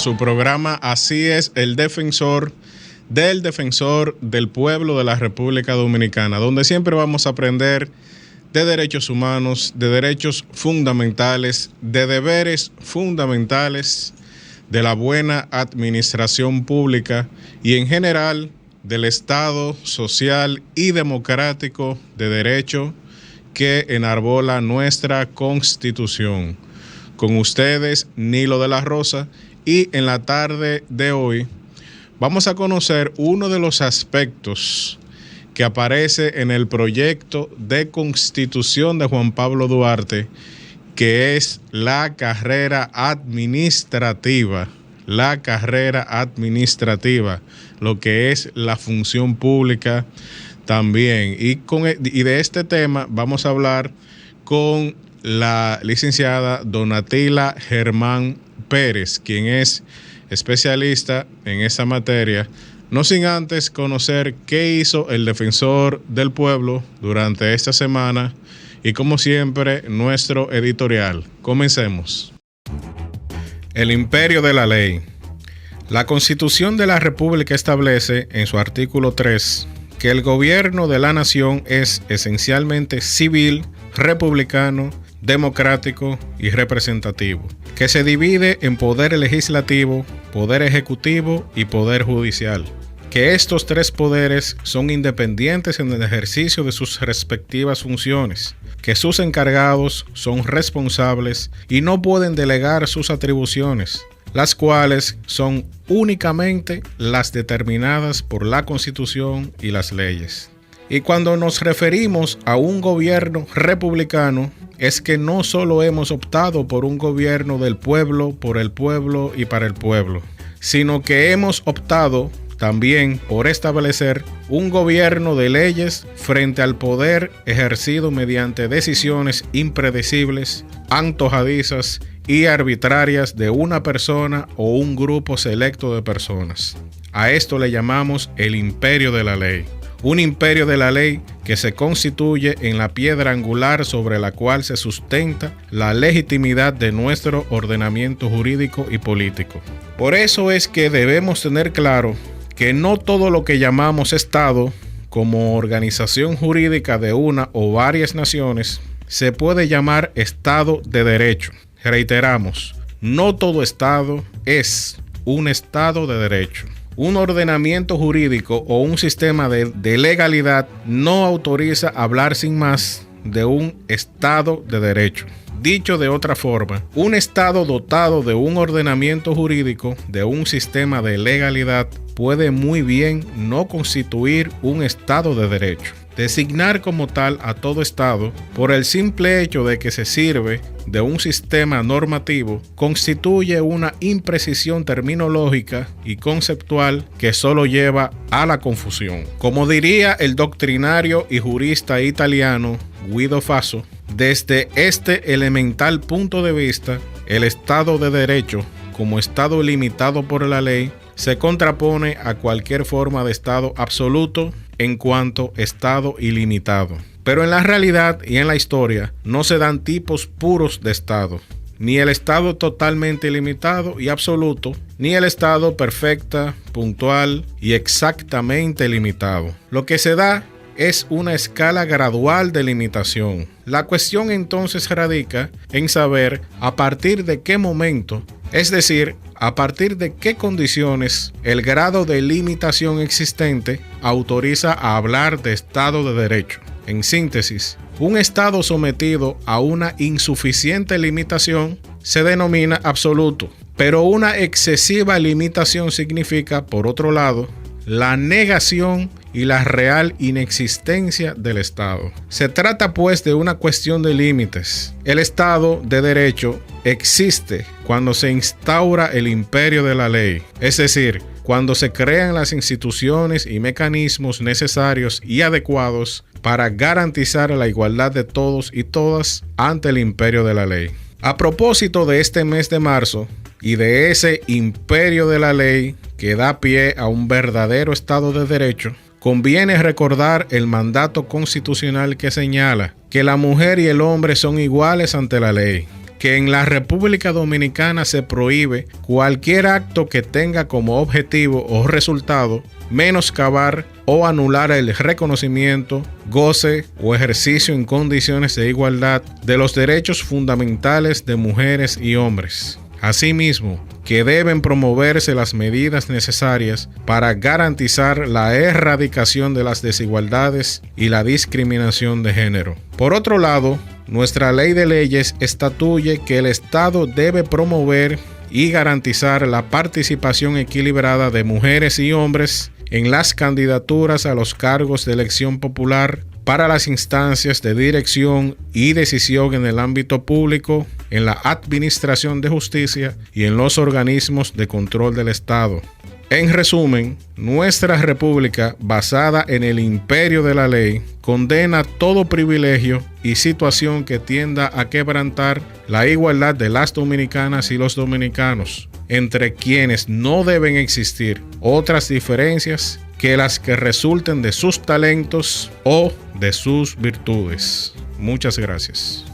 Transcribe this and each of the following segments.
su programa Así es, el defensor del pueblo de la República Dominicana, donde siempre vamos a aprender de derechos humanos, de derechos fundamentales, de deberes fundamentales, de la buena administración pública y en general del Estado social y democrático de derecho que enarbola nuestra Constitución. Con ustedes, Nilo de la Rosa, y en la tarde de hoy vamos a conocer uno de los aspectos que aparece en el proyecto de Constitución de Juan Pablo Duarte, que es la carrera administrativa, lo que es la función pública también. Y de este tema vamos a hablar con la licenciada Donatila Germán Pérez, quien es especialista en esa materia, no sin antes conocer qué hizo el defensor del pueblo durante esta semana y, como siempre, nuestro editorial. Comencemos. El imperio de la ley. La Constitución de la República establece en su artículo 3 que el gobierno de la nación es esencialmente civil, republicano, democrático y representativo, que se divide en poder legislativo, poder ejecutivo y poder judicial, que estos tres poderes son independientes en el ejercicio de sus respectivas funciones, que sus encargados son responsables y no pueden delegar sus atribuciones, las cuales son únicamente las determinadas por la Constitución y las leyes. Y cuando nos referimos a un gobierno republicano, es que no solo hemos optado por un gobierno del pueblo, por el pueblo y para el pueblo, sino que hemos optado también por establecer un gobierno de leyes frente al poder ejercido mediante decisiones impredecibles, antojadizas y arbitrarias de una persona o un grupo selecto de personas. A esto le llamamos el imperio de la ley. Un imperio de la ley que se constituye en la piedra angular sobre la cual se sustenta la legitimidad de nuestro ordenamiento jurídico y político. Por eso es que debemos tener claro que no todo lo que llamamos Estado, como organización jurídica de una o varias naciones, se puede llamar Estado de Derecho. Reiteramos, no todo Estado es un Estado de Derecho. Un ordenamiento jurídico o un sistema de legalidad no autoriza hablar sin más de un Estado de Derecho. Dicho de otra forma, un Estado dotado de un ordenamiento jurídico, de un sistema de legalidad, puede muy bien no constituir un Estado de Derecho. Designar como tal a todo Estado, por el simple hecho de que se sirve de un sistema normativo, constituye una imprecisión terminológica y conceptual que solo lleva a la confusión. Como diría el doctrinario y jurista italiano Guido Faso, desde este elemental punto de vista, el Estado de Derecho, como Estado limitado por la ley, se contrapone a cualquier forma de Estado absoluto en cuanto Estado ilimitado. Pero en la realidad y en la historia no se dan tipos puros de Estado, ni el Estado totalmente ilimitado y absoluto, ni el Estado perfecta, puntual y exactamente limitado. Lo que se da es una escala gradual de limitación. La cuestión entonces radica en saber a partir de qué momento, es decir, a partir de qué condiciones el grado de limitación existente autoriza a hablar de Estado de Derecho. En síntesis, un Estado sometido a una insuficiente limitación se denomina absoluto, pero una excesiva limitación significa, por otro lado, la negación y la real inexistencia del Estado. Se trata pues de una cuestión de límites. El Estado de Derecho existe cuando se instaura el imperio de la ley, es decir, cuando se crean las instituciones y mecanismos necesarios y adecuados para garantizar la igualdad de todos y todas ante el imperio de la ley. A propósito de este mes de marzo y de ese imperio de la ley que da pie a un verdadero Estado de Derecho, conviene recordar el mandato constitucional que señala que la mujer y el hombre son iguales ante la ley que en la República Dominicana se prohíbe cualquier acto que tenga como objetivo o resultado menoscabar o anular el reconocimiento, goce o ejercicio en condiciones de igualdad de los derechos fundamentales de mujeres y hombres. Asimismo, que deben promoverse las medidas necesarias para garantizar la erradicación de las desigualdades y la discriminación de género. Por otro lado, nuestra ley de leyes estatuye que el Estado debe promover y garantizar la participación equilibrada de mujeres y hombres en las candidaturas a los cargos de elección popular para las instancias de dirección y decisión en el ámbito público, en la administración de justicia y en los organismos de control del Estado. En resumen, nuestra república, basada en el imperio de la ley, condena todo privilegio y situación que tienda a quebrantar la igualdad de las dominicanas y los dominicanos, entre quienes no deben existir otras diferencias que las que resulten de sus talentos o de sus virtudes. Muchas gracias.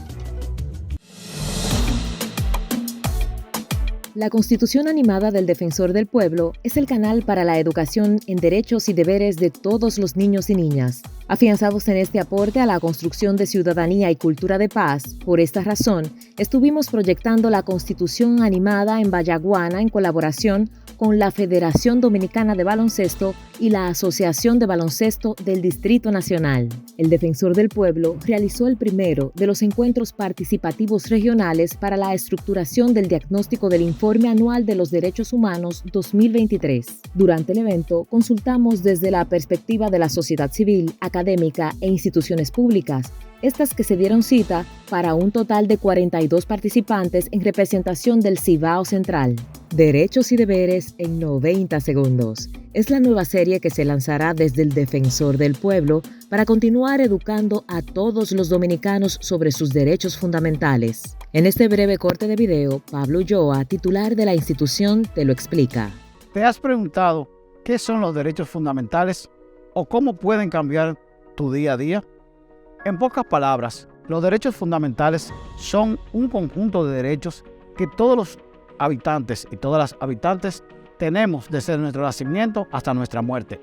La Constitución Animada del Defensor del Pueblo es el canal para la educación en derechos y deberes de todos los niños y niñas. Afianzados en este aporte a la construcción de ciudadanía y cultura de paz, por esta razón, estuvimos proyectando la Constitución Animada en Vallaguana en colaboración con la Federación Dominicana de Baloncesto y la Asociación de Baloncesto del Distrito Nacional. El Defensor del Pueblo realizó el primero de los encuentros participativos regionales para la estructuración del diagnóstico del Informe Anual de los Derechos Humanos 2023. Durante el evento, consultamos desde la perspectiva de la sociedad civil, académica e instituciones públicas, estas que se dieron cita para un total de 42 participantes en representación del Cibao Central. Derechos y deberes en 90 segundos. Es la nueva serie que se lanzará desde el Defensor del Pueblo para continuar educando a todos los dominicanos sobre sus derechos fundamentales. En este breve corte de video, Pablo Ulloa, titular de la institución, te lo explica. ¿Te has preguntado qué son los derechos fundamentales o cómo pueden cambiar tu día a día? En pocas palabras, los derechos fundamentales son un conjunto de derechos que todos los habitantes y todas las habitantes tenemos desde nuestro nacimiento hasta nuestra muerte,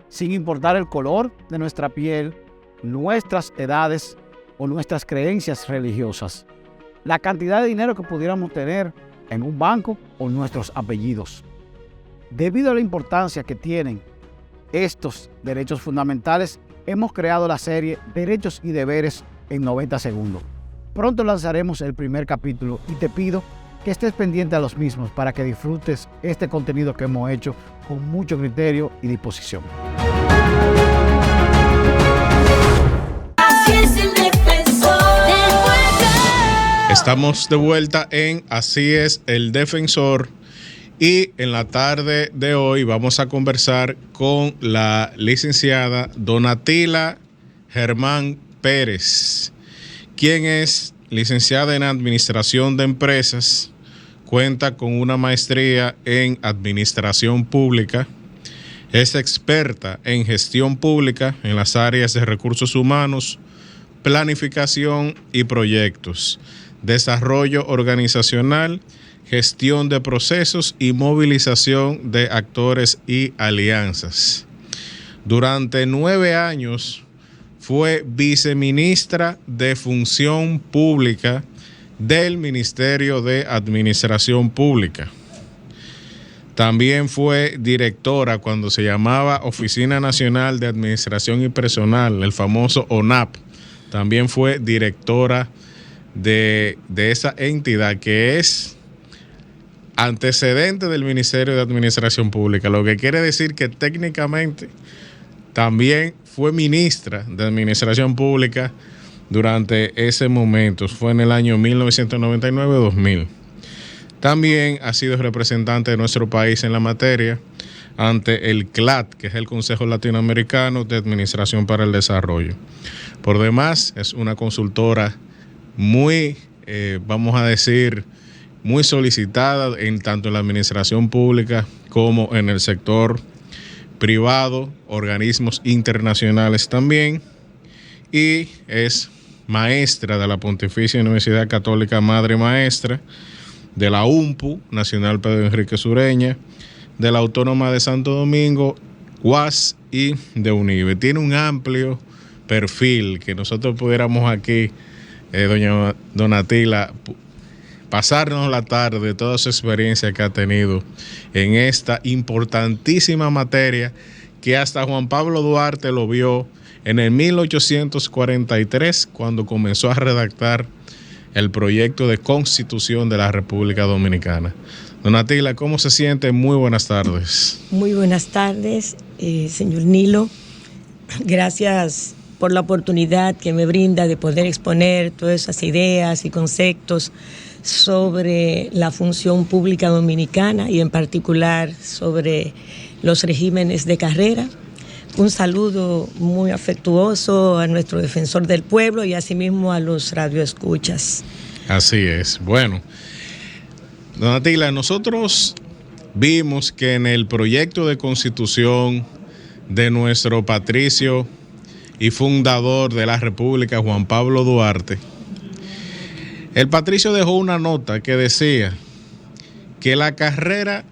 sin importar el color de nuestra piel, nuestras edades o nuestras creencias religiosas, la cantidad de dinero que pudiéramos tener en un banco o nuestros apellidos. Debido a la importancia que tienen estos derechos fundamentales, hemos creado la serie Derechos y Deberes en 90 segundos. Pronto lanzaremos el primer capítulo y te pido que estés pendiente a los mismos para que disfrutes este contenido que hemos hecho con mucho criterio y disposición. Así es el Defensor del Pueblo. Estamos de vuelta en Así es el Defensor. Y en la tarde de hoy vamos a conversar con la licenciada Donatila Germán Pérez, quien es licenciada en Administración de Empresas, cuenta con una maestría en Administración Pública, es experta en Gestión Pública en las áreas de Recursos Humanos, Planificación y Proyectos, Desarrollo Organizacional, Gestión de procesos y movilización de actores y alianzas. Durante 9 años fue viceministra de Función Pública del Ministerio de Administración Pública. También fue directora cuando se llamaba Oficina Nacional de Administración y Personal, el famoso ONAP. También fue directora de esa entidad que es antecedente del Ministerio de Administración Pública, lo que quiere decir que técnicamente también fue ministra de Administración Pública durante ese momento, fue en el año 1999-2000. También ha sido representante de nuestro país en la materia ante el CLAD, que es el Consejo Latinoamericano de Administración para el Desarrollo. Por demás, es una consultora muy, vamos a decir, muy solicitada tanto en la administración pública como en el sector privado, organismos internacionales también, y es maestra de la Pontificia Universidad Católica Madre Maestra, de la UMPU, Nacional Pedro Enrique Sureña, de la Autónoma de Santo Domingo, UAS y de UNIBE. Tiene un amplio perfil que nosotros pudiéramos aquí, doña Donatila, pasarnos la tarde, toda su experiencia que ha tenido en esta importantísima materia que hasta Juan Pablo Duarte lo vio en el 1843 cuando comenzó a redactar el proyecto de Constitución de la República Dominicana. Donatila, ¿cómo se siente? Muy buenas tardes. Muy buenas tardes, señor Nilo. Gracias por la oportunidad que me brinda de poder exponer todas esas ideas y conceptos sobre la función pública dominicana y en particular sobre los regímenes de carrera. Un saludo muy afectuoso a nuestro defensor del pueblo y asimismo a los radioescuchas. Así es. Bueno, Donatila, nosotros vimos que en el proyecto de constitución de nuestro patricio y fundador de la República, Juan Pablo Duarte, el patricio dejó una nota que decía que la carrera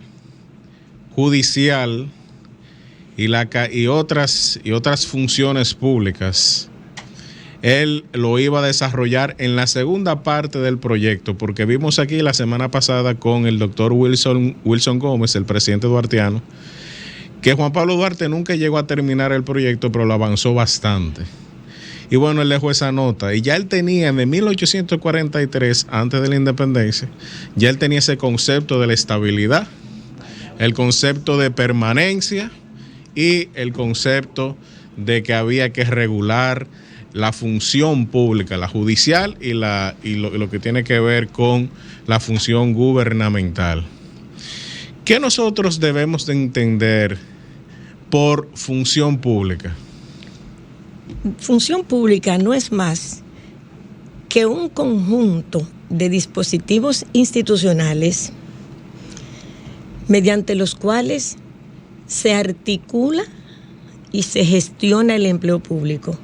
judicial y otras funciones públicas, él lo iba a desarrollar en la segunda parte del proyecto, porque vimos aquí la semana pasada con el doctor Wilson Gómez, el presidente duartiano, que Juan Pablo Duarte nunca llegó a terminar el proyecto, pero lo avanzó bastante. Y bueno, él dejó esa nota. Y ya él tenía, en 1843, antes de la independencia, ya él tenía ese concepto de la estabilidad, el concepto de permanencia y el concepto de que había que regular la función pública, la judicial y lo que tiene que ver con la función gubernamental. ¿Qué nosotros debemos de entender por función pública? Función pública no es más que un conjunto de dispositivos institucionales mediante los cuales se articula y se gestiona el empleo público.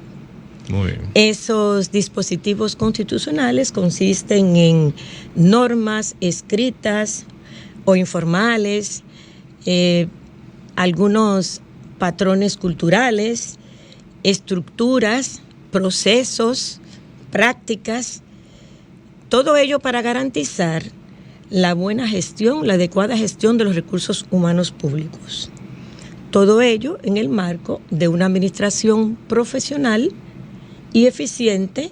Muy bien. Esos dispositivos constitucionales consisten en normas escritas o informales, algunos patrones culturales, estructuras, procesos, prácticas, todo ello para garantizar la buena gestión, la adecuada gestión de los recursos humanos públicos. Todo ello en el marco de una administración profesional y eficiente,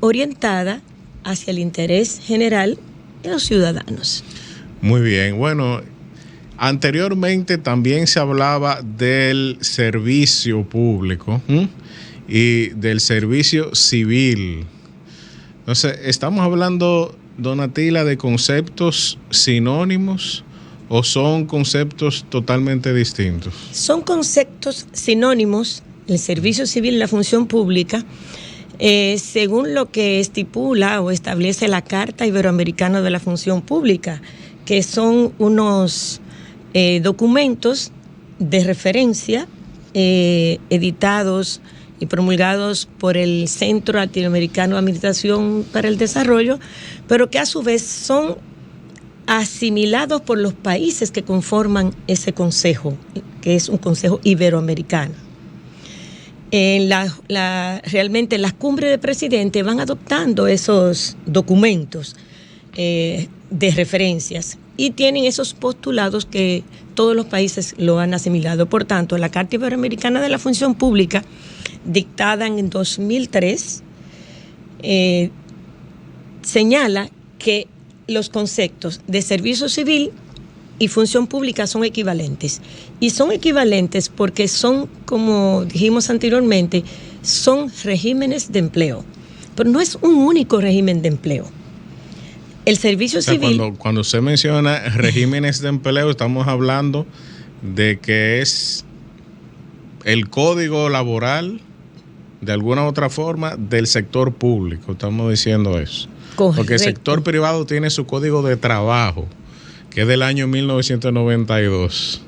orientada hacia el interés general de los ciudadanos. Muy bien, bueno, anteriormente también se hablaba del servicio público y del servicio civil. Entonces, ¿estamos hablando, Donatila, de conceptos sinónimos o son conceptos totalmente distintos? Son conceptos sinónimos, el servicio civil y la función pública, según lo que estipula o establece la Carta Iberoamericana de la Función Pública, que son unos documentos de referencia editados y promulgados por el Centro Latinoamericano de Administración para el Desarrollo, pero que a su vez son asimilados por los países que conforman ese consejo, que es un consejo iberoamericano. Realmente las cumbres de presidentes van adoptando esos documentos de referencias y tienen esos postulados que todos los países lo han asimilado. Por tanto, la Carta Iberoamericana de la Función Pública, dictada en 2003, señala que los conceptos de servicio civil y función pública son equivalentes. Y son equivalentes porque son, como dijimos anteriormente, son regímenes de empleo. Pero no es un único régimen de empleo. El servicio civil... Cuando usted menciona regímenes de empleo, estamos hablando de que es el código laboral, de alguna u otra forma, del sector público. Estamos diciendo eso. Correcto. Porque el sector privado tiene su código de trabajo, que es del año 1992.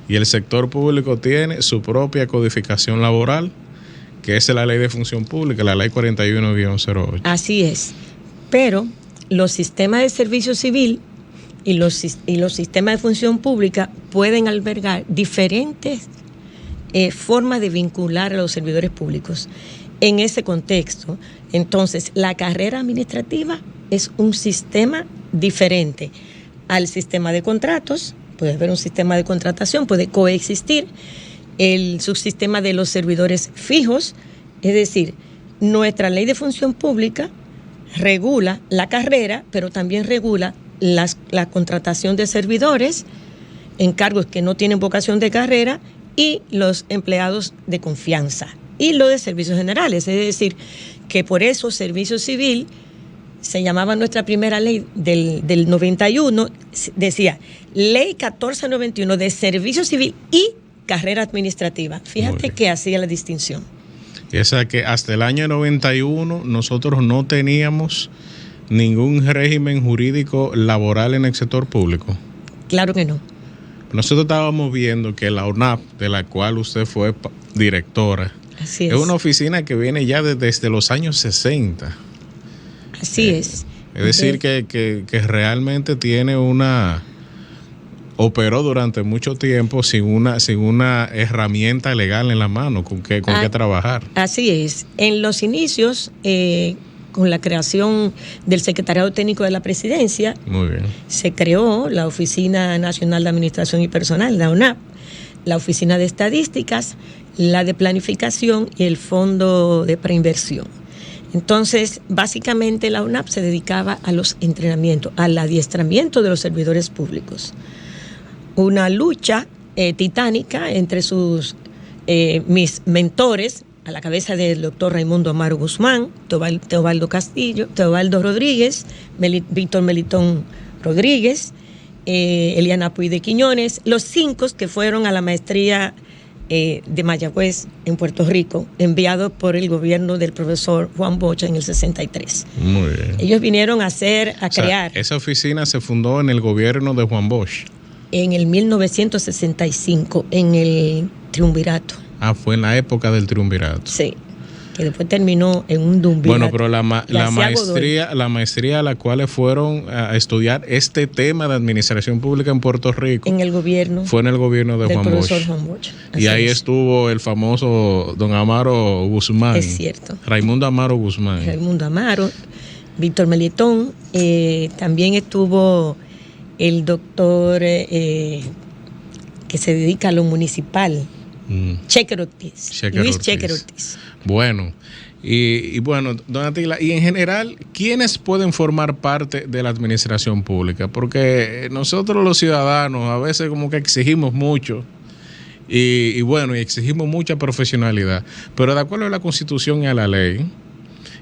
Y el sector público tiene su propia codificación laboral, que es la Ley de Función Pública, la Ley 41-08. Así es. Pero los sistemas de servicio civil y los sistemas de función pública pueden albergar diferentes formas de vincular a los servidores públicos. En ese contexto, entonces, la carrera administrativa es un sistema diferente al sistema de contratos. Puede haber un sistema de contratación, puede coexistir el subsistema de los servidores fijos, es decir, nuestra Ley de Función Pública regula la carrera, pero también regula la contratación de servidores en cargos que no tienen vocación de carrera y los empleados de confianza y lo de servicios generales, es decir, que por eso Servicio Civil se llamaba nuestra primera ley del 91, decía Ley 1491 de Servicio Civil y Carrera Administrativa. Fíjate que hacía la distinción. Esa que hasta el año 91 nosotros no teníamos ningún régimen jurídico laboral en el sector público. Claro que no. Nosotros estábamos viendo que la UNAP, de la cual usted fue directora, Así es una oficina que viene ya desde los años 60. Así es. Es decir, que realmente tiene operó durante mucho tiempo sin una herramienta legal en la mano con que trabajar. Así es. En los inicios, con la creación del Secretariado Técnico de la Presidencia, muy bien, se creó la Oficina Nacional de Administración y Personal, la UNAP, la Oficina de Estadísticas, la de Planificación y el Fondo de Preinversión. Entonces, básicamente la UNAP se dedicaba a los entrenamientos, al adiestramiento de los servidores públicos. Una lucha titánica entre mis mentores, a la cabeza del doctor Raimundo Amaro Guzmán, Teobaldo Castillo, Teobaldo Rodríguez, Víctor Melitón Rodríguez, Eliana Puy de Quiñones, los 5 que fueron a la maestría de Mayagüez en Puerto Rico, enviados por el gobierno del profesor Juan Bosch en el 63. Muy bien. Ellos vinieron a crear. Esa oficina se fundó en el gobierno de Juan Bosch. En el 1965, en el Triunvirato. Fue en la época del Triunvirato. Sí, que después terminó en un dumbirato. Bueno, pero la maestría a la cual fueron a estudiar este tema de administración pública en Puerto Rico. En el gobierno. Fue en el gobierno de Juan Bosch. Juan Bosch. Y ahí estuvo el famoso don Amaro Guzmán. Es cierto. Raimundo Amaro Guzmán. Raimundo Amaro, Víctor Melitón, también estuvo el doctor que se dedica a lo municipal, Checker Ortiz, Luis Checker Ortiz. Bueno, y bueno, don Atila, y en general, ¿quiénes pueden formar parte de la administración pública? Porque nosotros los ciudadanos a veces como que exigimos mucho y bueno, y exigimos mucha profesionalidad, pero de acuerdo a la Constitución y a la ley,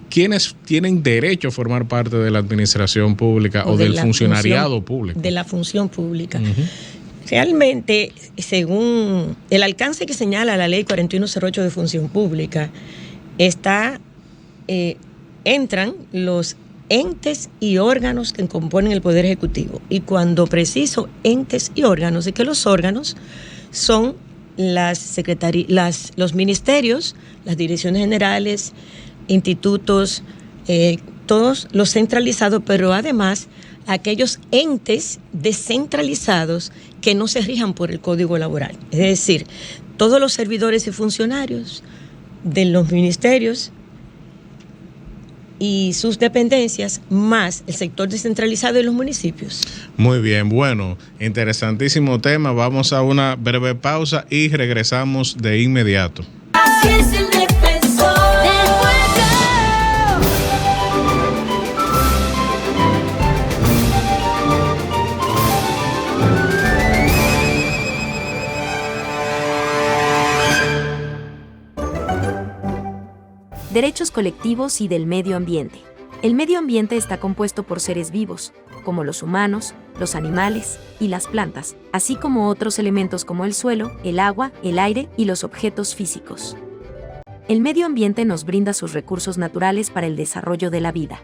¿quiénes tienen derecho a formar parte de la administración pública o del funcionariado público? De la función pública. Realmente, según el alcance que señala la Ley 4108 de Función Pública, entran los entes y órganos que componen el Poder Ejecutivo. Y cuando preciso entes y órganos, es que los órganos son los ministerios, las direcciones generales, institutos, todos los centralizados, pero además aquellos entes descentralizados que no se rijan por el Código Laboral. Es decir, todos los servidores y funcionarios de los ministerios y sus dependencias, más el sector descentralizado de los municipios. Muy bien, bueno, interesantísimo tema. Vamos a una breve pausa y regresamos de inmediato. Así es el defensor del pueblo. Derechos colectivos y del medio ambiente. El medio ambiente está compuesto por seres vivos, como los humanos, los animales y las plantas, así como otros elementos como el suelo, el agua, el aire y los objetos físicos. El medio ambiente nos brinda sus recursos naturales para el desarrollo de la vida.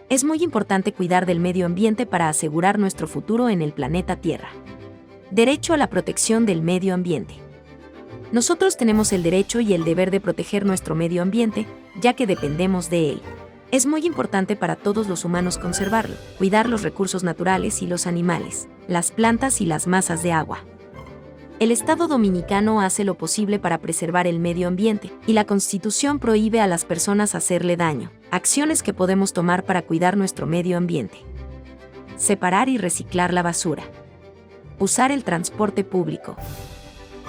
Es muy importante cuidar del medio ambiente para asegurar nuestro futuro en el planeta Tierra. Derecho a la protección del medio ambiente. Nosotros tenemos el derecho y el deber de proteger nuestro medio ambiente, ya que dependemos de él. Es muy importante para todos los humanos conservarlo, cuidar los recursos naturales y los animales, las plantas y las masas de agua. El Estado dominicano hace lo posible para preservar el medio ambiente, y la Constitución prohíbe a las personas hacerle daño. Acciones que podemos tomar para cuidar nuestro medio ambiente: separar y reciclar la basura, usar el transporte público,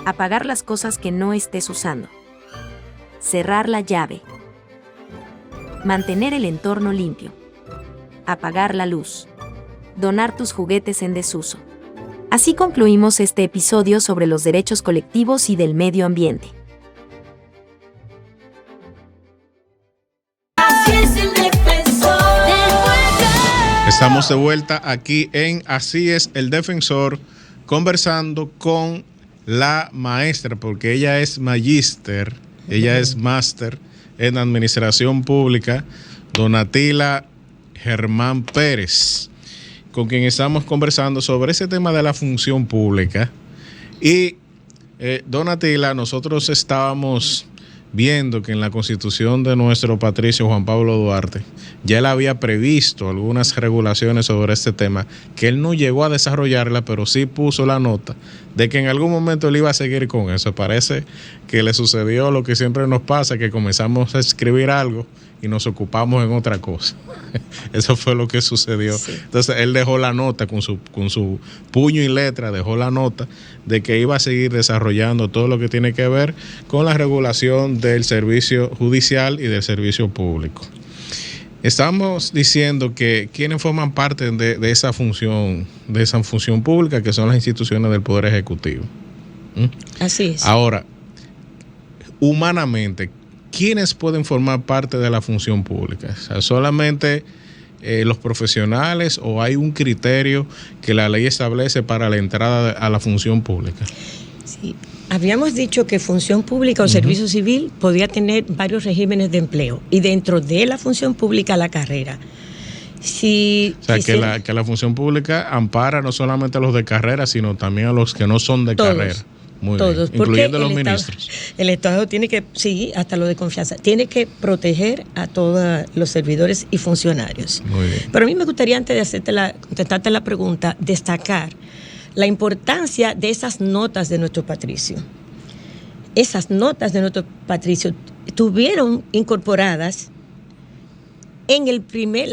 apagar las cosas que no estés usando, cerrar la llave, mantener el entorno limpio, apagar la luz, donar tus juguetes en desuso. Así concluimos este episodio sobre los derechos colectivos y del medio ambiente. Así es el defensor del pueblo. Estamos de vuelta aquí en Así es el Defensor, conversando con la maestra, porque ella es magíster, ella es máster en Administración Pública, Donatila Germán Pérez, con quien estamos conversando sobre ese tema de la función pública. Y Donatila, nosotros estábamos viendo que en la Constitución de nuestro patricio Juan Pablo Duarte ya él había previsto algunas regulaciones sobre este tema, que él no llegó a desarrollarla, pero sí puso la nota de que en algún momento él iba a seguir con eso. Parece que le sucedió lo que siempre nos pasa, que comenzamos a escribir algo y nos ocupamos en otra cosa. Eso fue lo que sucedió. Sí. Entonces él dejó la nota con su puño y letra, dejó la nota de que iba a seguir desarrollando todo lo que tiene que ver con la regulación del servicio judicial y del servicio público. Estamos diciendo que quienes forman parte de esa función pública, que son las instituciones del Poder Ejecutivo. Así es. Ahora, humanamente, ¿quiénes pueden formar parte de la función pública? O sea, ¿solamente los profesionales, o hay un criterio que la ley establece para la entrada a la función pública? Sí. Habíamos dicho que función pública o servicio civil podía tener varios regímenes de empleo, y dentro de la función pública la carrera. O sea, que la función pública ampara no solamente a los de carrera, sino también a los que no son de carrera. Muy todos, bien, incluyendo los ministros. El Estado tiene que, sí, hasta lo de confianza, tiene que proteger a todos los servidores y funcionarios. Muy bien. Pero a mí me gustaría, antes de contestarte la pregunta, destacar la importancia de esas notas de nuestro patricio. Esas notas de nuestro patricio tuvieron incorporadas en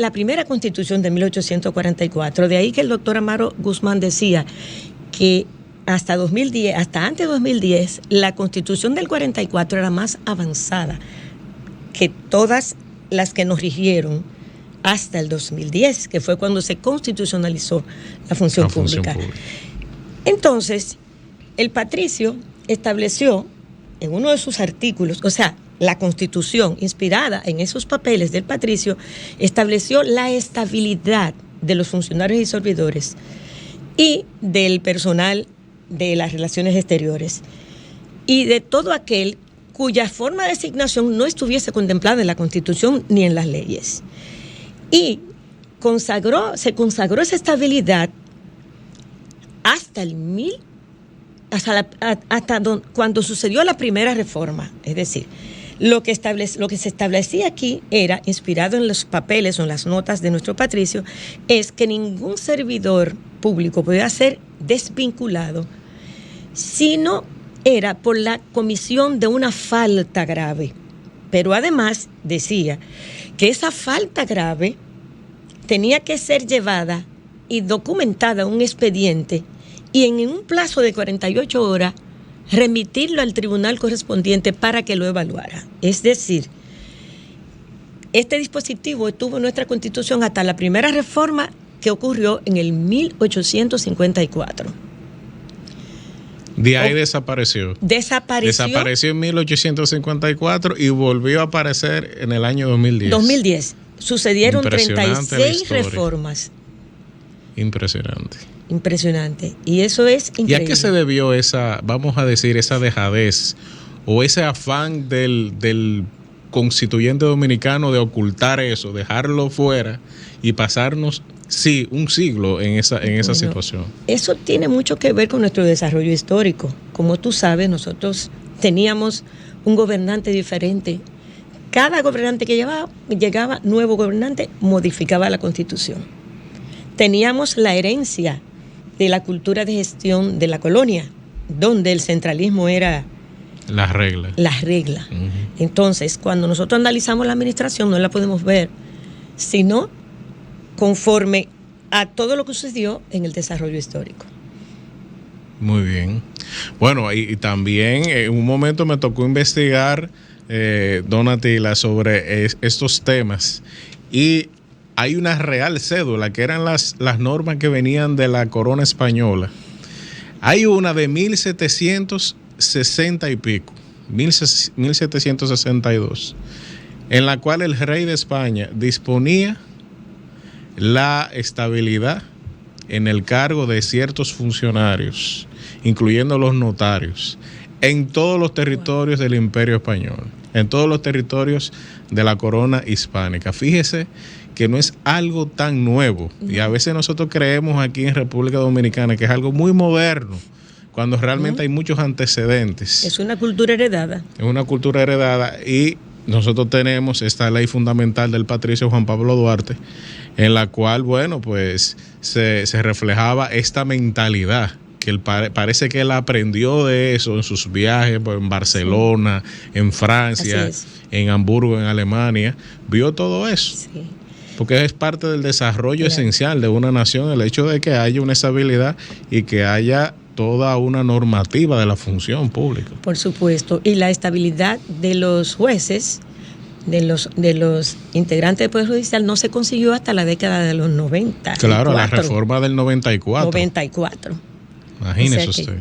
la primera Constitución de 1844. De ahí que el doctor Amaro Guzmán decía que hasta antes de 2010, la Constitución del 44 era más avanzada que todas las que nos rigieron hasta el 2010, que fue cuando se constitucionalizó la función pública. Entonces, el patricio estableció en uno de sus artículos, o sea, la Constitución, inspirada en esos papeles del patricio, estableció la estabilidad de los funcionarios y servidores y del personal de las relaciones exteriores, y de todo aquel cuya forma de designación no estuviese contemplada en la Constitución ni en las leyes. Y se consagró esa estabilidad cuando sucedió la primera reforma. Es decir, lo que se establecía aquí era, inspirado en los papeles o en las notas de nuestro patricio, es que ningún servidor público podía ser desvinculado si no era por la comisión de una falta grave. Pero además decía que esa falta grave tenía que ser llevada y documentada en un expediente, y en un plazo de 48 horas remitirlo al tribunal correspondiente para que lo evaluara. Es decir, este dispositivo estuvo en nuestra Constitución hasta la primera reforma, que ocurrió en el 1854. De ahí desapareció. Desapareció en 1854 y volvió a aparecer en el año 2010. 2010. Sucedieron 36 reformas. Impresionante. Y eso es increíble. ¿Y a qué se debió esa dejadez o ese afán del constituyente dominicano de ocultar eso, dejarlo fuera y pasarnos, un siglo en esa situación? Eso tiene mucho que ver con nuestro desarrollo histórico. Como tú sabes, nosotros teníamos un gobernante diferente. Cada gobernante que llegaba, nuevo gobernante, modificaba la Constitución. Teníamos la herencia de la cultura de gestión de la colonia, donde el centralismo era la regla. Uh-huh. Entonces, cuando nosotros analizamos la administración, no la podemos ver, sino conforme a todo lo que sucedió en el desarrollo histórico. Muy bien. Bueno, y también en un momento me tocó investigar, Donatila, sobre estos temas, y hay una real cédula, que eran las normas que venían de la corona española. Hay una de 1760 y pico, 1762, en la cual el rey de España disponía la estabilidad en el cargo de ciertos funcionarios, incluyendo los notarios, en todos los territorios del Imperio Español, en todos los territorios de la corona hispánica. Fíjese que no es algo tan nuevo, y a veces nosotros creemos aquí en República Dominicana que es algo muy moderno, cuando realmente hay muchos antecedentes. Es una cultura heredada. Es una cultura heredada, y nosotros tenemos esta ley fundamental del patricio Juan Pablo Duarte, en la cual, bueno, pues se reflejaba esta mentalidad, que él parece que él aprendió de eso en sus viajes, pues, en Barcelona, en Francia, en Hamburgo, en Alemania, vio todo eso. Sí. Porque es parte del desarrollo esencial de una nación, el hecho de que haya una estabilidad y que haya toda una normativa de la función pública. Por supuesto, y la estabilidad de los jueces, de los integrantes del Poder Judicial, no se consiguió hasta la década de los 90. Claro, la reforma del 94. 94. Imagínese usted.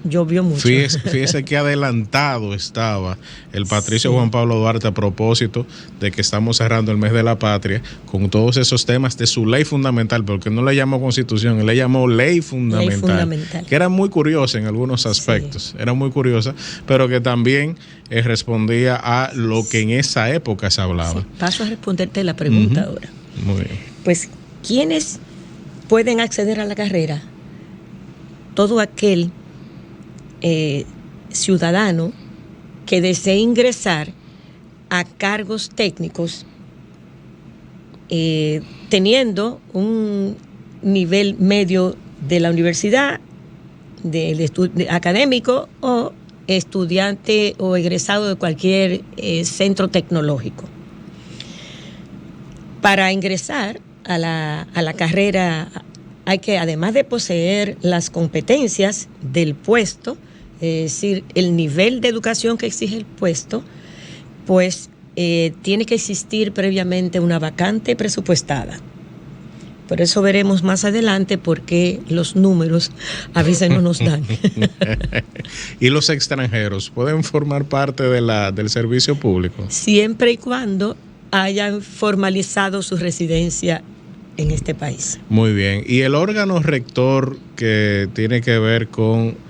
Llovió mucho. Fíjese qué adelantado estaba el patricio Juan Pablo Duarte, a propósito de que estamos cerrando el mes de la patria, con todos esos temas de su ley fundamental, porque no le llamó constitución, él le llamó ley fundamental, que era muy curiosa en algunos aspectos, era muy curiosa, pero que también respondía a lo que en esa época se hablaba. Sí. Paso a responderte la pregunta ahora. Muy bien. Pues, ¿quiénes pueden acceder a la carrera? Todo aquel ciudadano que desee ingresar a cargos técnicos teniendo un nivel medio de la universidad, académico, o estudiante o egresado de cualquier centro tecnológico. Para ingresar a la carrera hay que, además de poseer las competencias del puesto, es decir, el nivel de educación que exige el puesto, pues tiene que existir previamente una vacante presupuestada. Por eso veremos más adelante por qué los números a veces no nos dan. ¿Y los extranjeros pueden formar parte del servicio público? Siempre y cuando hayan formalizado su residencia en este país. Muy bien. ¿Y el órgano rector que tiene que ver con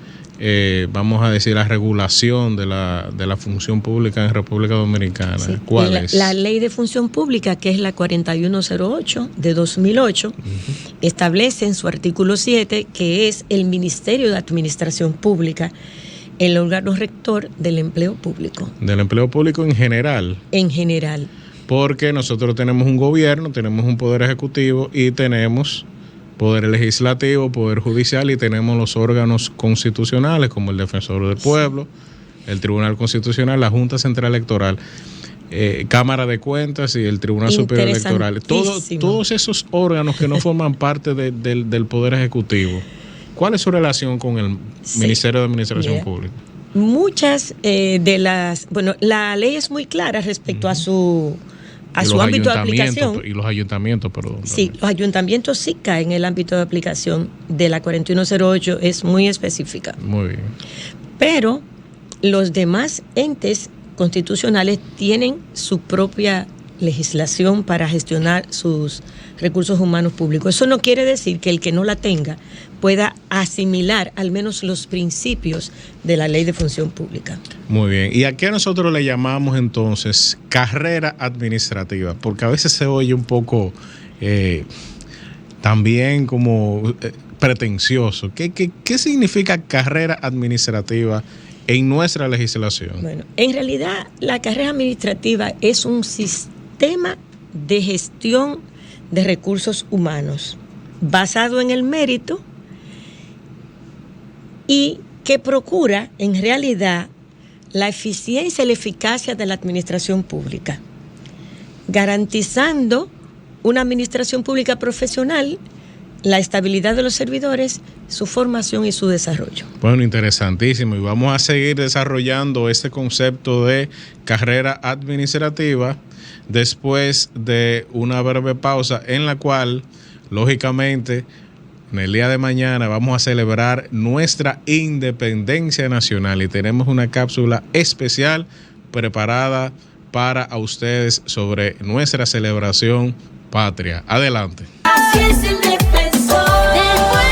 vamos a decir, la regulación de la función pública en República Dominicana? Sí. ¿Cuál es? La ley de función pública, que es la 4108 de 2008, establece en su artículo 7 que es el Ministerio de Administración Pública el órgano rector del empleo público. ¿Del empleo público en general? En general. Porque nosotros tenemos un gobierno, tenemos un poder ejecutivo y tenemos poder legislativo, poder judicial, y tenemos los órganos constitucionales como el Defensor del Pueblo, el Tribunal Constitucional, la Junta Central Electoral, Cámara de Cuentas y el Tribunal Superior Electoral. Todos esos órganos que no forman parte del Poder Ejecutivo. ¿Cuál es su relación con el Ministerio de Administración Pública? Muchas de las... Bueno, la ley es muy clara respecto a su ámbito de aplicación. Y los ayuntamientos, perdón. Sí, los ayuntamientos sí caen en el ámbito de aplicación de la 4108, es muy específica. Muy bien. Pero los demás entes constitucionales tienen su propia legislación para gestionar sus recursos humanos públicos. Eso no quiere decir que el que no la tenga pueda asimilar al menos los principios de la Ley de Función Pública. Muy bien. ¿Y a qué nosotros le llamamos entonces carrera administrativa? Porque a veces se oye un poco también como pretencioso. ¿Qué significa carrera administrativa en nuestra legislación? Bueno, en realidad la carrera administrativa es un sistema de gestión de recursos humanos basado en el mérito y que procura en realidad la eficiencia y la eficacia de la administración pública, garantizando una administración pública profesional, la estabilidad de los servidores, su formación y su desarrollo. Bueno, interesantísimo. Y vamos a seguir desarrollando este concepto de carrera administrativa después de una breve pausa en la cual, lógicamente, en el día de mañana vamos a celebrar nuestra independencia nacional y tenemos una cápsula especial preparada para ustedes sobre nuestra celebración patria. Adelante. Así es el defensor del pueblo.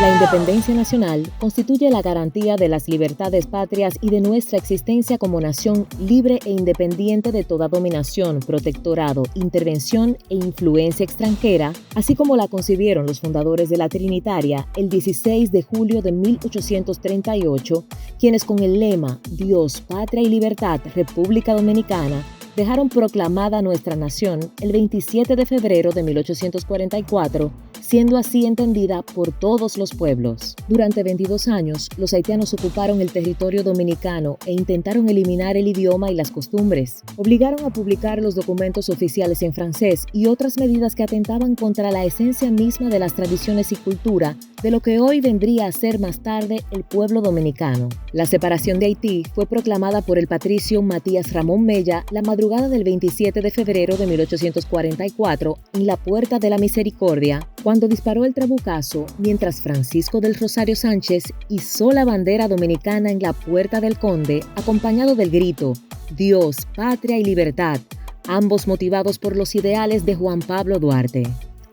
La independencia nacional constituye la garantía de las libertades patrias y de nuestra existencia como nación libre e independiente de toda dominación, protectorado, intervención e influencia extranjera, así como la concibieron los fundadores de la Trinitaria el 16 de julio de 1838, quienes con el lema Dios, Patria y Libertad, República Dominicana, dejaron proclamada nuestra nación el 27 de febrero de 1844, siendo así entendida por todos los pueblos. Durante 22 años, los haitianos ocuparon el territorio dominicano e intentaron eliminar el idioma y las costumbres. Obligaron a publicar los documentos oficiales en francés y otras medidas que atentaban contra la esencia misma de las tradiciones y cultura de lo que hoy vendría a ser más tarde el pueblo dominicano. La separación de Haití fue proclamada por el patricio Matías Ramón Mella la madrugada del 27 de febrero de 1844 en la Puerta de la Misericordia, cuando disparó el trabucazo mientras Francisco del Rosario Sánchez izó la bandera dominicana en la Puerta del Conde, acompañado del grito Dios, Patria y Libertad, ambos motivados por los ideales de Juan Pablo Duarte.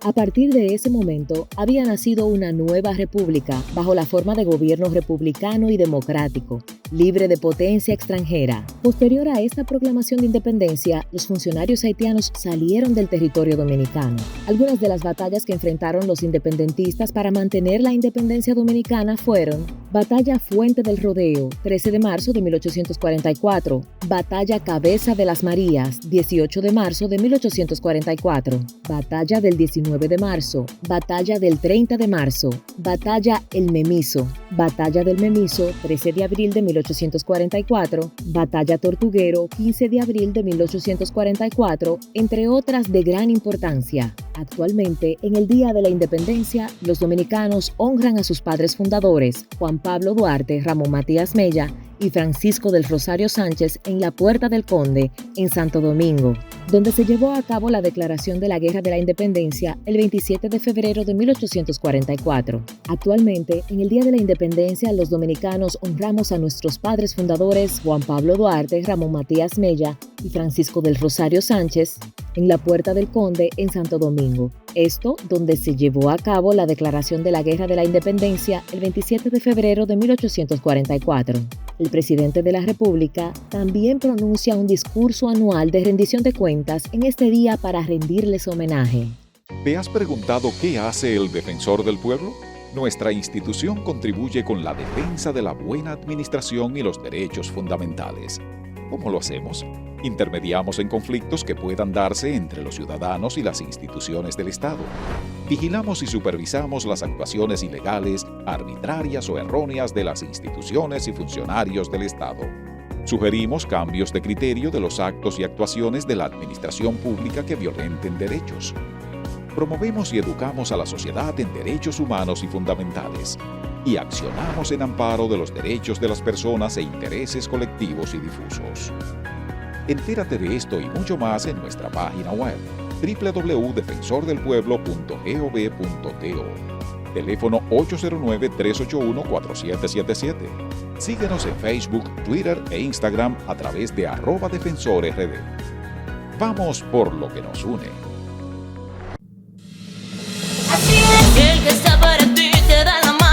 A partir de ese momento, había nacido una nueva república bajo la forma de gobierno republicano y democrático, libre de potencia extranjera. Posterior a esta proclamación de independencia, los funcionarios haitianos salieron del territorio dominicano. Algunas de las batallas que enfrentaron los independentistas para mantener la independencia dominicana fueron Batalla Fuente del Rodeo, 13 de marzo de 1844, Batalla Cabeza de las Marías, 18 de marzo de 1844, Batalla del 19 de marzo, Batalla del 30 de marzo, Batalla El Memiso, Batalla del Memiso, 13 de abril de 1844, Batalla Tortuguero, 15 de abril de 1844, entre otras de gran importancia. Actualmente, en el Día de la Independencia, los dominicanos honran a sus padres fundadores, Juan Pablo Duarte, Ramón Matías Mella y Francisco del Rosario Sánchez en la Puerta del Conde, en Santo Domingo, donde se llevó a cabo la declaración de la Guerra de la Independencia el 27 de febrero de 1844. Actualmente, en el Día de la Independencia, los dominicanos honramos a nuestros padres fundadores Juan Pablo Duarte, Ramón Matías Mella y Francisco del Rosario Sánchez en la Puerta del Conde, en Santo Domingo. Esto donde se llevó a cabo la declaración de la Guerra de la Independencia el 27 de febrero de 1844. El presidente de la República también pronuncia un discurso anual de rendición de cuentas en este día para rendirles homenaje. ¿Te has preguntado qué hace el Defensor del Pueblo? Nuestra institución contribuye con la defensa de la buena administración y los derechos fundamentales. ¿Cómo lo hacemos? Intermediamos en conflictos que puedan darse entre los ciudadanos y las instituciones del Estado. Vigilamos y supervisamos las actuaciones ilegales, arbitrarias o erróneas de las instituciones y funcionarios del Estado. Sugerimos cambios de criterio de los actos y actuaciones de la administración pública que violenten derechos. Promovemos y educamos a la sociedad en derechos humanos y fundamentales. Y accionamos en amparo de los derechos de las personas e intereses colectivos y difusos. Entérate de esto y mucho más en nuestra página web www.defensordelpueblo.gov.do. Teléfono 809-381-4777. Síguenos en Facebook, Twitter e Instagram a través de @defensorrd. Vamos por lo que nos une. Así es. El que está para ti te da la mano.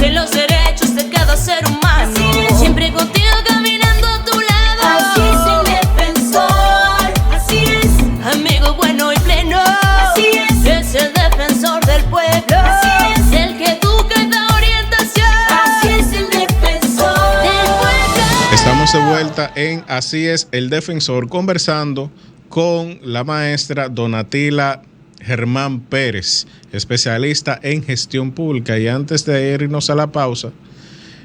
De los derechos de cada ser humano. Siempre contigo caminando a tu lado. Así es el defensor. Así es. Amigo bueno y pleno. Así es. Es el defensor del pueblo. Así es. El que educa y da orientación. Así es el defensor del vuelta en Así es el Defensor, conversando con la maestra Donatila Germán Pérez, especialista en gestión pública. Y antes de irnos a la pausa,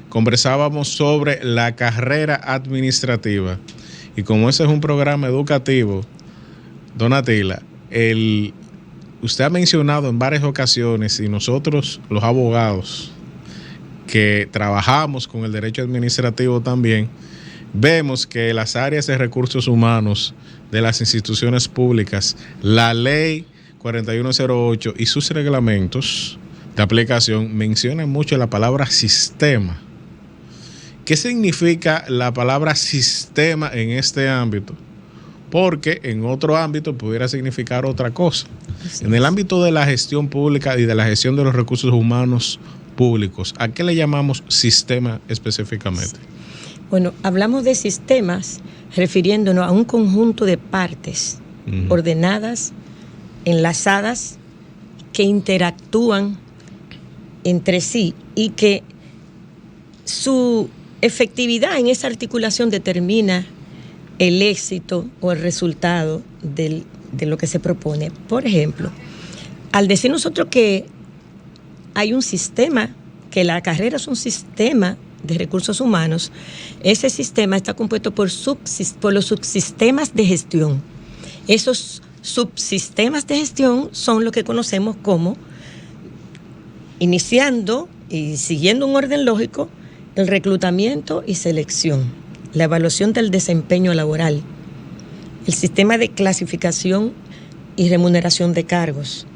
conversábamos sobre la carrera administrativa. Y como ese es un programa educativo, Donatila, usted ha mencionado en varias ocasiones, y nosotros los abogados que trabajamos con el derecho administrativo también, vemos que las áreas de recursos humanos de las instituciones públicas, la ley 4108 y sus reglamentos de aplicación mencionan mucho la palabra sistema. ¿Qué significa la palabra sistema en este ámbito? Porque en otro ámbito pudiera significar otra cosa. En el ámbito de la gestión pública y de la gestión de los recursos humanos públicos, ¿a qué le llamamos sistema específicamente? Bueno, hablamos de sistemas refiriéndonos a un conjunto de partes ordenadas, enlazadas, que interactúan entre sí y que su efectividad en esa articulación determina el éxito o el resultado de lo que se propone. Por ejemplo, al decir nosotros que hay un sistema, que la carrera es un sistema de recursos humanos, ese sistema está compuesto por los subsistemas de gestión. Esos subsistemas de gestión son lo que conocemos como, iniciando y siguiendo un orden lógico, el reclutamiento y selección, la evaluación del desempeño laboral, el sistema de clasificación y remuneración de cargos,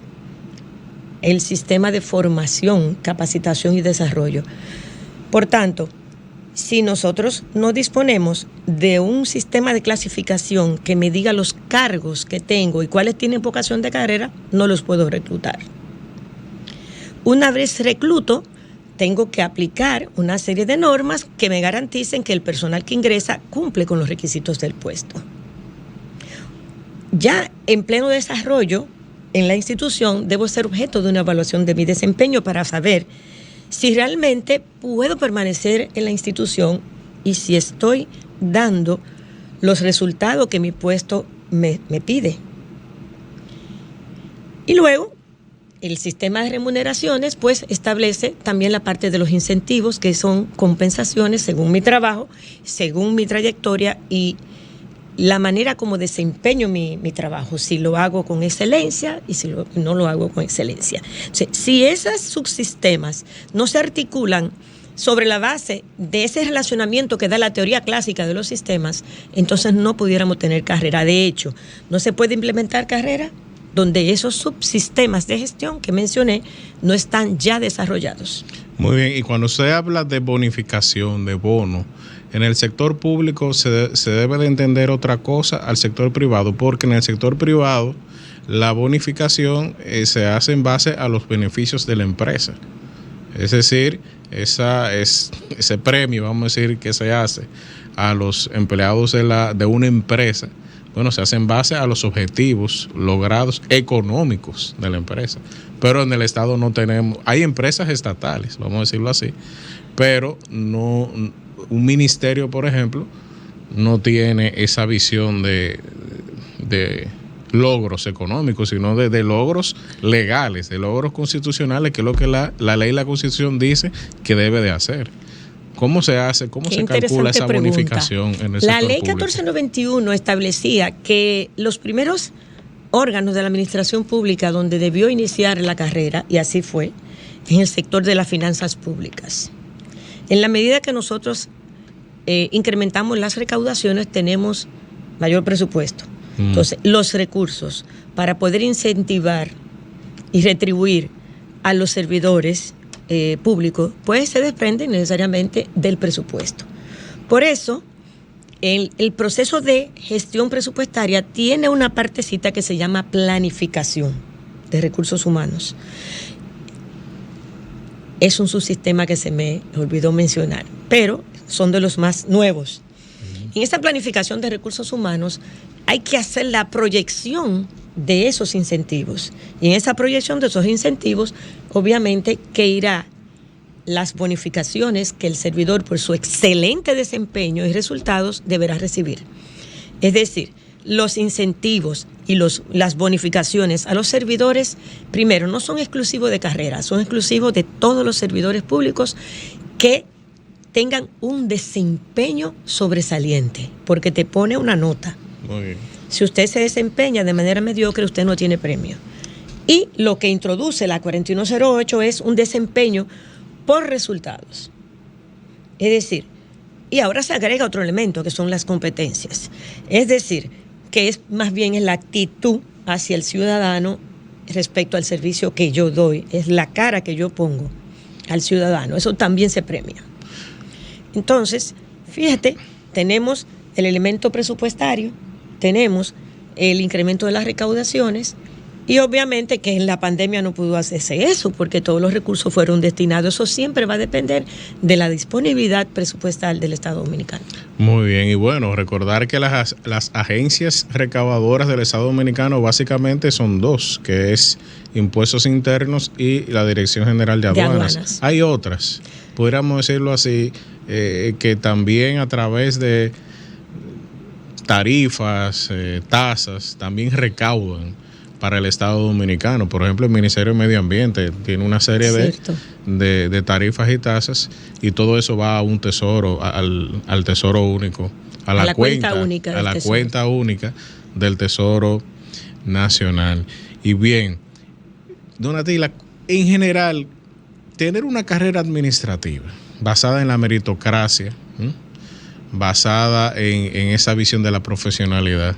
el sistema de formación, capacitación y desarrollo. Por tanto, si nosotros no disponemos de un sistema de clasificación que me diga los cargos que tengo y cuáles tienen vocación de carrera, no los puedo reclutar. Una vez recluto, tengo que aplicar una serie de normas que me garanticen que el personal que ingresa cumple con los requisitos del puesto. Ya en pleno desarrollo en la institución, debo ser objeto de una evaluación de mi desempeño para saber si realmente puedo permanecer en la institución y si estoy dando los resultados que mi puesto me pide. Y luego, el sistema de remuneraciones pues establece también la parte de los incentivos, que son compensaciones según mi trabajo, según mi trayectoria y la manera como desempeño mi trabajo, si lo hago con excelencia y si no lo hago con excelencia. O sea, si esos subsistemas no se articulan sobre la base de ese relacionamiento que da la teoría clásica de los sistemas, entonces no pudiéramos tener carrera. De hecho, no se puede implementar carrera donde esos subsistemas de gestión que mencioné no están ya desarrollados. Muy bien, y cuando se habla de bonificación, de bono, en el sector público se debe de entender otra cosa al sector privado, porque en el sector privado la bonificación se hace en base a los beneficios de la empresa. Es decir, ese premio, vamos a decir, que se hace a los empleados de una empresa, bueno, se hace en base a los objetivos logrados económicos de la empresa. Pero en el Estado no tenemos, hay empresas estatales, vamos a decirlo así, pero no, un ministerio, por ejemplo, no tiene esa visión de logros económicos, sino de logros legales, de logros constitucionales, que es lo que la ley y la Constitución dice que debe de hacer. ¿Cómo se hace? ¿Cómo se calcula esa bonificación en el sector público? La ley 1491 establecía que los primeros órganos de la administración pública donde debió iniciar la carrera, y así fue, en el sector de las finanzas públicas. En la medida que nosotros incrementamos las recaudaciones, tenemos mayor presupuesto. Entonces, los recursos para poder incentivar y retribuir a los servidores públicos, pues se desprenden necesariamente del presupuesto. Por eso, el proceso de gestión presupuestaria tiene una partecita que se llama planificación de recursos humanos. Es un subsistema que se me olvidó mencionar, pero son de los más nuevos. En esta planificación de recursos humanos hay que hacer la proyección de esos incentivos. Y en esa proyección de esos incentivos, obviamente que irá las bonificaciones que el servidor, por su excelente desempeño y resultados, deberá recibir. Es decir, los incentivos y las bonificaciones a los servidores, primero, no son exclusivos de carrera, son exclusivos de todos los servidores públicos que tengan un desempeño sobresaliente, porque te pone una nota. Muy bien. Si usted se desempeña de manera mediocre, usted no tiene premio. Y lo que introduce la 4108 es un desempeño por resultados. Es decir, y ahora se agrega otro elemento que son las competencias. Es decir, que es más bien la actitud hacia el ciudadano respecto al servicio que yo doy, es la cara que yo pongo al ciudadano. Eso también se premia. Entonces, fíjate, tenemos el elemento presupuestario, tenemos el incremento de las recaudaciones y obviamente que en la pandemia no pudo hacerse eso porque todos los recursos fueron destinados. Eso siempre va a depender de la disponibilidad presupuestal del Estado Dominicano. Muy bien, y bueno, recordar que las agencias recaudadoras del Estado Dominicano básicamente son dos, que es Impuestos Internos y la Dirección General de Aduanas. Hay otras, podríamos decirlo así, que también a través de tarifas, tasas, también recaudan para el Estado Dominicano. Por ejemplo, el Ministerio de Medio Ambiente tiene una serie de tarifas y tasas y todo eso va a un tesoro, al tesoro único, a la cuenta única del Tesoro Nacional. Y bien, Donatila, en general, tener una carrera administrativa basada en la meritocracia, basada en esa visión de la profesionalidad,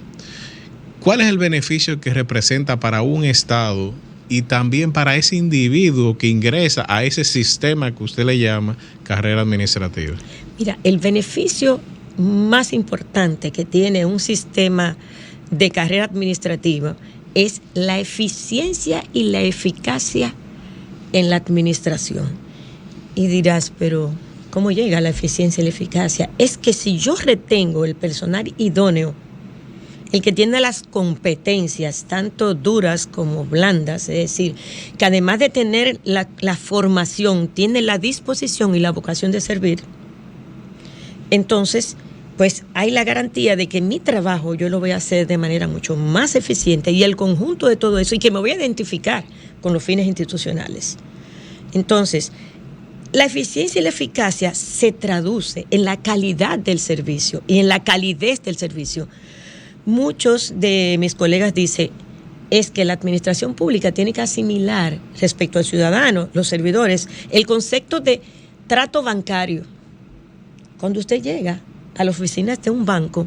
¿cuál es el beneficio que representa para un Estado y también para ese individuo que ingresa a ese sistema que usted le llama carrera administrativa? Mira, el beneficio más importante que tiene un sistema de carrera administrativa es la eficiencia y la eficacia en la administración. Y dirás, pero ¿cómo llega la eficiencia y la eficacia? Es que si yo retengo el personal idóneo, el que tiene las competencias, tanto duras como blandas, es decir, que además de tener la formación, tiene la disposición y la vocación de servir, entonces, pues hay la garantía de que mi trabajo yo lo voy a hacer de manera mucho más eficiente y el conjunto de todo eso, y que me voy a identificar con los fines institucionales. Entonces, la eficiencia y la eficacia se traduce en la calidad del servicio y en la calidez del servicio. Muchos de mis colegas dicen, es que la administración pública tiene que asimilar respecto al ciudadano, los servidores, el concepto de trato bancario. Cuando usted llega a la oficina de un banco,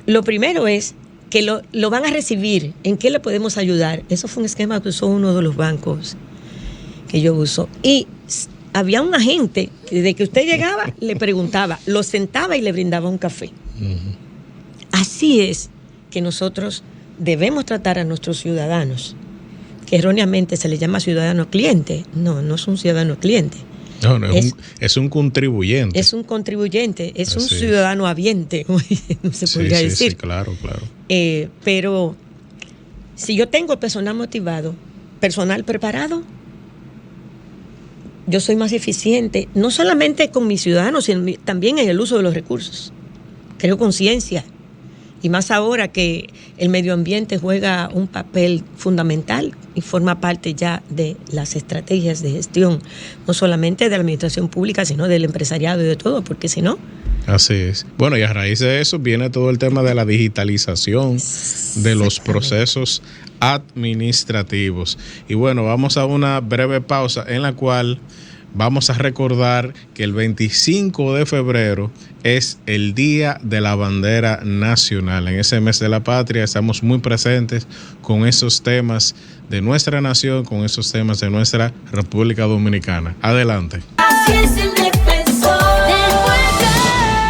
lo primero es que lo van a recibir. ¿En qué le podemos ayudar? Eso fue un esquema que usó uno de los bancos que yo uso. Y había un agente que desde que usted llegaba le preguntaba, lo sentaba y le brindaba un café. Uh-huh. Así es que nosotros debemos tratar a nuestros ciudadanos, que erróneamente se les llama ciudadano cliente. No, no es un ciudadano cliente. No, es un contribuyente. Es un contribuyente, es un ciudadano habiente, no se podría decir. Sí, claro. Pero si yo tengo personal motivado, personal preparado, yo soy más eficiente, no solamente con mis ciudadanos, sino también en el uso de los recursos. Creo conciencia. Y más ahora que el medio ambiente juega un papel fundamental y forma parte ya de las estrategias de gestión, no solamente de la administración pública, sino del empresariado y de todo, porque si no... Así es. Bueno, y a raíz de eso viene todo el tema de la digitalización de los procesos administrativos. Y bueno, vamos a una breve pausa en la cual vamos a recordar que el 25 de febrero es el Día de la Bandera Nacional. En ese mes de la patria estamos muy presentes con esos temas de nuestra nación, con esos temas de nuestra República Dominicana. Adelante.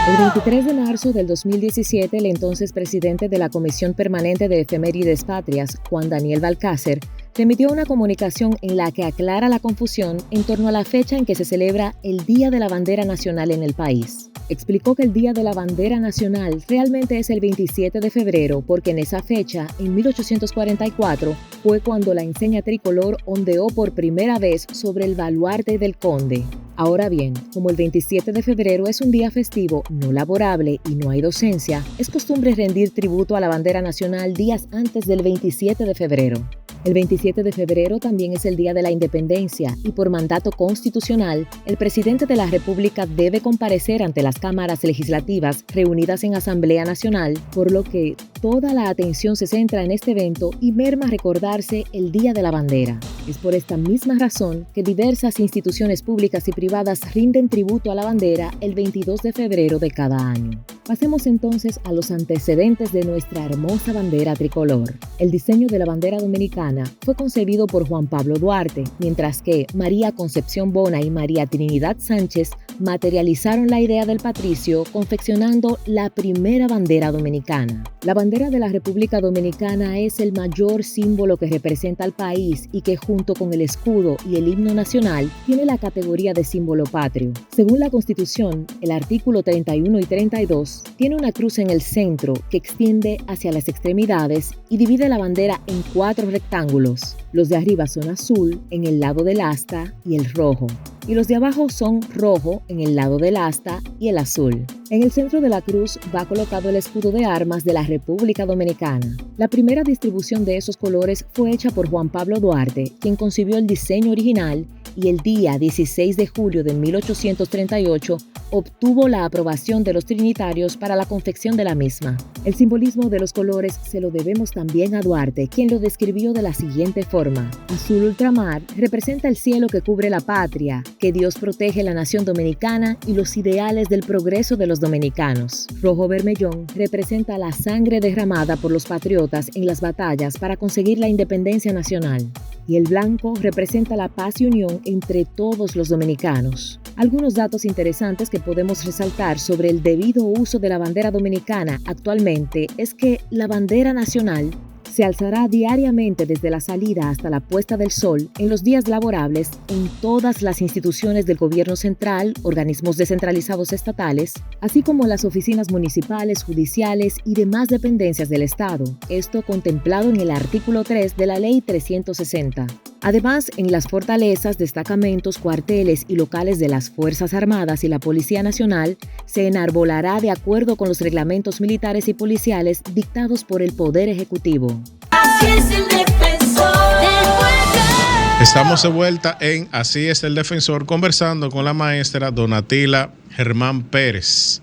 El 23 de marzo del 2017, el entonces presidente de la Comisión Permanente de Efemérides Patrias, Juan Daniel Balcácer, se emitió una comunicación en la que aclara la confusión en torno a la fecha en que se celebra el Día de la Bandera Nacional en el país. Explicó que el Día de la Bandera Nacional realmente es el 27 de febrero porque en esa fecha, en 1844, fue cuando la enseña tricolor ondeó por primera vez sobre el baluarte del Conde. Ahora bien, como el 27 de febrero es un día festivo no laborable y no hay docencia, es costumbre rendir tributo a la bandera nacional días antes del 27 de febrero. El 27 de febrero también es el Día de la Independencia y por mandato constitucional, el presidente de la República debe comparecer ante las cámaras legislativas reunidas en Asamblea Nacional, por lo que toda la atención se centra en este evento y merma recordarse el Día de la Bandera. Es por esta misma razón que diversas instituciones públicas y privadas rinden tributo a la bandera el 22 de febrero de cada año. Pasemos entonces a los antecedentes de nuestra hermosa bandera tricolor. El diseño de la bandera dominicana fue concebido por Juan Pablo Duarte, mientras que María Concepción Bona y María Trinidad Sánchez materializaron la idea del patricio confeccionando la primera bandera dominicana. La bandera de la República Dominicana es el mayor símbolo que representa al país y que junto con el escudo y el himno nacional tiene la categoría de símbolo patrio. Según la Constitución, el artículo 31 y 32 tiene una cruz en el centro que extiende hacia las extremidades y divide la bandera en 4 rectángulos. Los de arriba son azul en el lado del asta y el rojo, y los de abajo son rojo en el lado del asta y el azul. En el centro de la cruz va colocado el escudo de armas de la República Dominicana. La primera distribución de esos colores fue hecha por Juan Pablo Duarte, quien concibió el diseño original y el día 16 de julio de 1838 obtuvo la aprobación de los trinitarios para la confección de la misma. El simbolismo de los colores se lo debemos también a Duarte, quien lo describió de la siguiente forma. Azul ultramar representa el cielo que cubre la patria, que Dios protege la nación dominicana y los ideales del progreso de los dominicanos. Rojo vermellón representa la sangre derramada por los patriotas en las batallas para conseguir la independencia nacional. Y el blanco representa la paz y unión entre todos los dominicanos. Algunos datos interesantes que podemos resaltar sobre el debido uso de la bandera dominicana actualmente es que la bandera nacional se alzará diariamente desde la salida hasta la puesta del sol en los días laborables en todas las instituciones del gobierno central, organismos descentralizados estatales, así como las oficinas municipales, judiciales y demás dependencias del Estado. Esto contemplado en el artículo 3 de la Ley 360. Además, en las fortalezas, destacamentos, cuarteles y locales de las Fuerzas Armadas y la Policía Nacional se enarbolará de acuerdo con los reglamentos militares y policiales dictados por el Poder Ejecutivo. Así es el defensor del pueblo. Estamos de vuelta en Así es el Defensor, conversando con la maestra Donatila Germán Pérez,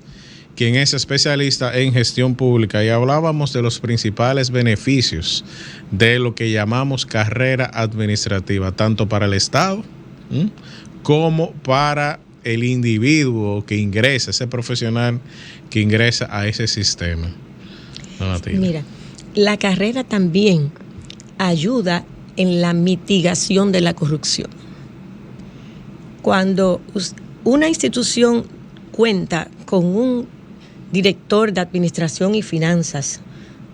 quien es especialista en gestión pública, y hablábamos de los principales beneficios de lo que llamamos carrera administrativa, tanto para el Estado como para el individuo que ingresa, ese profesional que ingresa a ese sistema. Donatila. Mira, la carrera también ayuda en la mitigación de la corrupción. Cuando una institución cuenta con un director de administración y finanzas,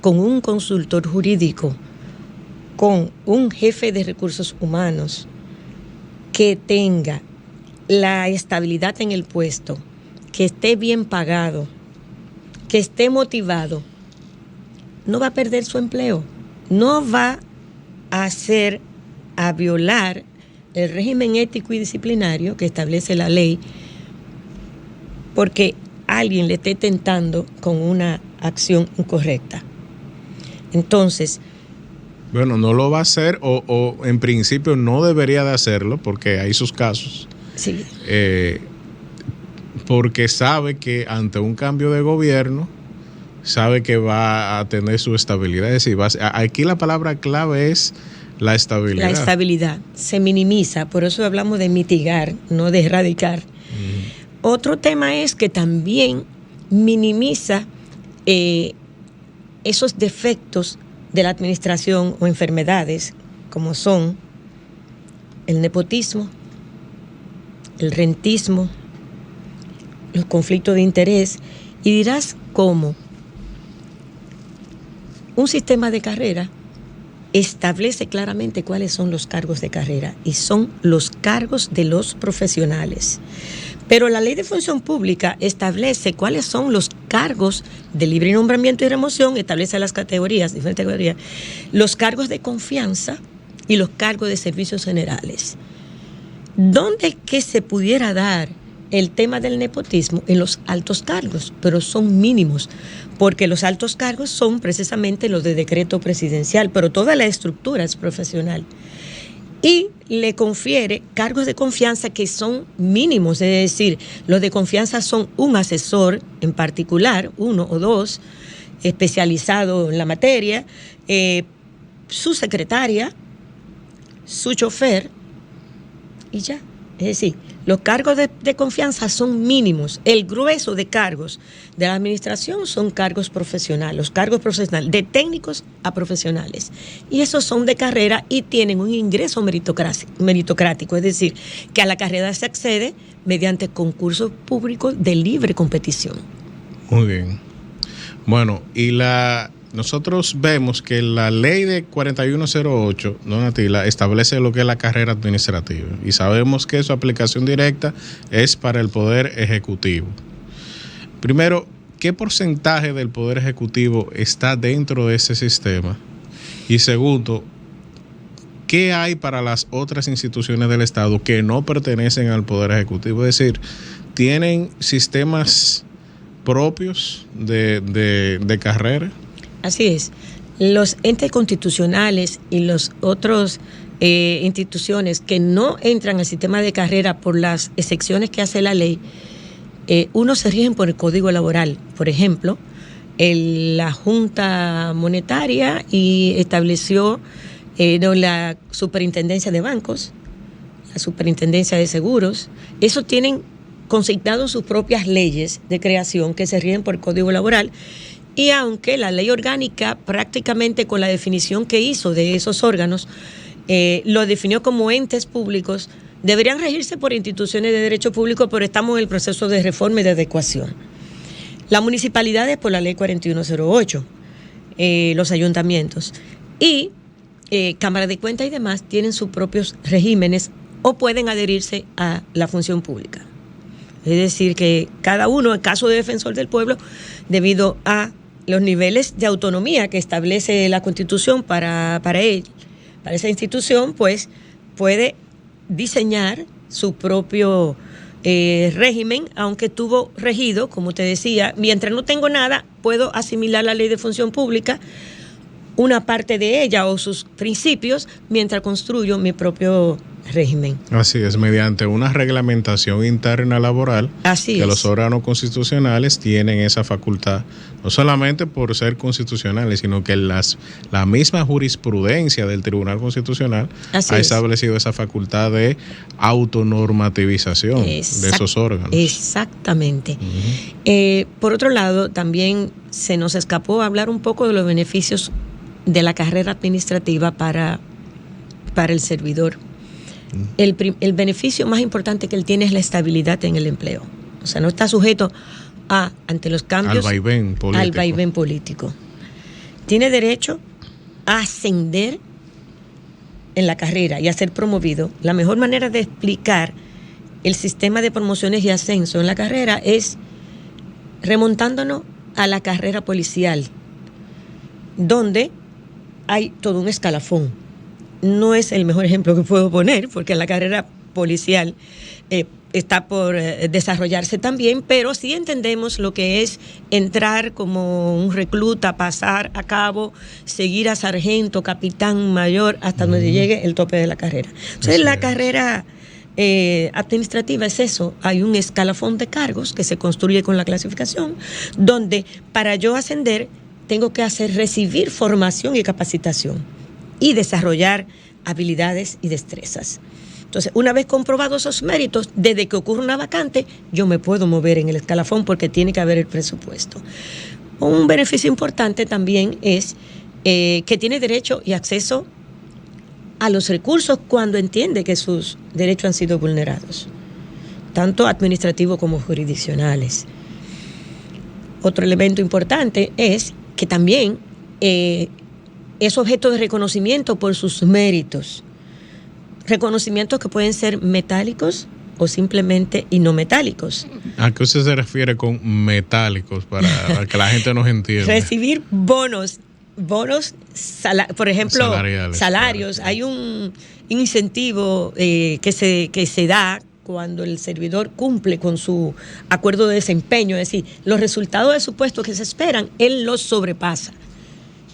con un consultor jurídico, con un jefe de recursos humanos que tenga la estabilidad en el puesto, que esté bien pagado, que esté motivado, no va a perder su empleo, no va a violar el régimen ético y disciplinario que establece la ley porque alguien le esté tentando con una acción incorrecta. Entonces, bueno, no lo va a hacer o en principio no debería de hacerlo porque hay sus casos. sí, Porque sabe que ante un cambio de gobierno, sabe que va a tener su estabilidad. Es decir, aquí la palabra clave es la estabilidad. la estabilidad se minimiza, por eso hablamos de mitigar, no de erradicar. Otro tema es que también minimiza esos defectos de la administración o enfermedades como son el nepotismo, el rentismo, los conflictos de interés. Y dirás cómo un sistema de carrera establece claramente cuáles son los cargos de carrera y son los cargos de los profesionales. Pero la Ley de Función Pública establece cuáles son los cargos de libre nombramiento y remoción, establece las categorías, diferentes categorías, los cargos de confianza y los cargos de servicios generales. ¿Dónde que se pudiera dar el tema del nepotismo? En los altos cargos, pero son mínimos, porque los altos cargos son precisamente los de decreto presidencial, pero toda la estructura es profesional. Y le confiere cargos de confianza que son mínimos, es decir, los de confianza son un asesor en particular, 1 o 2, especializado en la materia, su secretaria, su chofer y ya. Es decir, los cargos de confianza son mínimos. El grueso de cargos de la administración son cargos profesionales, los cargos profesionales, de técnicos a profesionales. Y esos son de carrera y tienen un ingreso meritocrático, es decir, que a la carrera se accede mediante concursos públicos de libre competición. Muy bien. Bueno, y nosotros vemos que la ley de 4108, Donatila, establece lo que es la carrera administrativa y sabemos que su aplicación directa es para el Poder Ejecutivo. Primero, ¿qué porcentaje del Poder Ejecutivo está dentro de ese sistema? Y segundo, ¿qué hay para las otras instituciones del Estado que no pertenecen al Poder Ejecutivo? Es decir, ¿tienen sistemas propios de carrera? Así es. Los entes constitucionales y los otros instituciones que no entran al sistema de carrera por las excepciones que hace la ley, unos se rigen por el Código Laboral. Por ejemplo, la Junta Monetaria estableció la Superintendencia de Bancos, la Superintendencia de Seguros. Eso tienen consignados sus propias leyes de creación que se rigen por el Código Laboral. Y aunque la ley orgánica prácticamente con la definición que hizo de esos órganos, lo definió como entes públicos, deberían regirse por instituciones de derecho público, pero estamos en el proceso de reforma y de adecuación. Las municipalidades por la ley 4108, los ayuntamientos y cámaras de cuentas y demás tienen sus propios regímenes o pueden adherirse a la función pública. Es decir, que cada uno, en caso de defensor del pueblo, debido a los niveles de autonomía que establece la Constitución para esa institución, pues puede diseñar su propio régimen, aunque estuvo regido, como te decía, mientras no tengo nada, puedo asimilar la ley de función pública, una parte de ella o sus principios, mientras construyo mi propio régimen. Así es, mediante una reglamentación interna laboral. Así que es. Los órganos constitucionales tienen esa facultad, no solamente por ser constitucionales, sino que la misma jurisprudencia del Tribunal Constitucional ha establecido esa facultad de autonormativización de esos órganos. Exactamente. Por otro lado, también se nos escapó hablar un poco de los beneficios de la carrera administrativa para el servidor. El beneficio más importante que él tiene es la estabilidad en el empleo. O sea, no está sujeto ante los cambios, al vaivén político. Tiene derecho a ascender en la carrera y a ser promovido. La mejor manera de explicar el sistema de promociones y ascenso en la carrera es remontándonos a la carrera policial, donde hay todo un escalafón. No es el mejor ejemplo que puedo poner, porque la carrera policial está por desarrollarse también, pero sí entendemos lo que es entrar como un recluta, pasar a cabo, seguir a sargento, capitán, mayor, hasta donde llegue el tope de la carrera. Entonces, la carrera administrativa es eso, hay un escalafón de cargos que se construye con la clasificación, donde para yo ascender tengo que recibir formación y capacitación y desarrollar habilidades y destrezas. Entonces, una vez comprobados esos méritos, desde que ocurre una vacante, yo me puedo mover en el escalafón porque tiene que haber el presupuesto. Un beneficio importante también es que tiene derecho y acceso a los recursos cuando entiende que sus derechos han sido vulnerados, tanto administrativos como jurisdiccionales. Otro elemento importante es que también es objeto de reconocimiento por sus méritos. Reconocimientos que pueden ser metálicos o simplemente y no metálicos. ¿A qué usted se refiere con metálicos para que la gente nos entienda? Recibir bonos, por ejemplo, salarios. Claro. Hay un incentivo que se da cuando el servidor cumple con su acuerdo de desempeño, es decir, los resultados de su puesto que se esperan, él los sobrepasa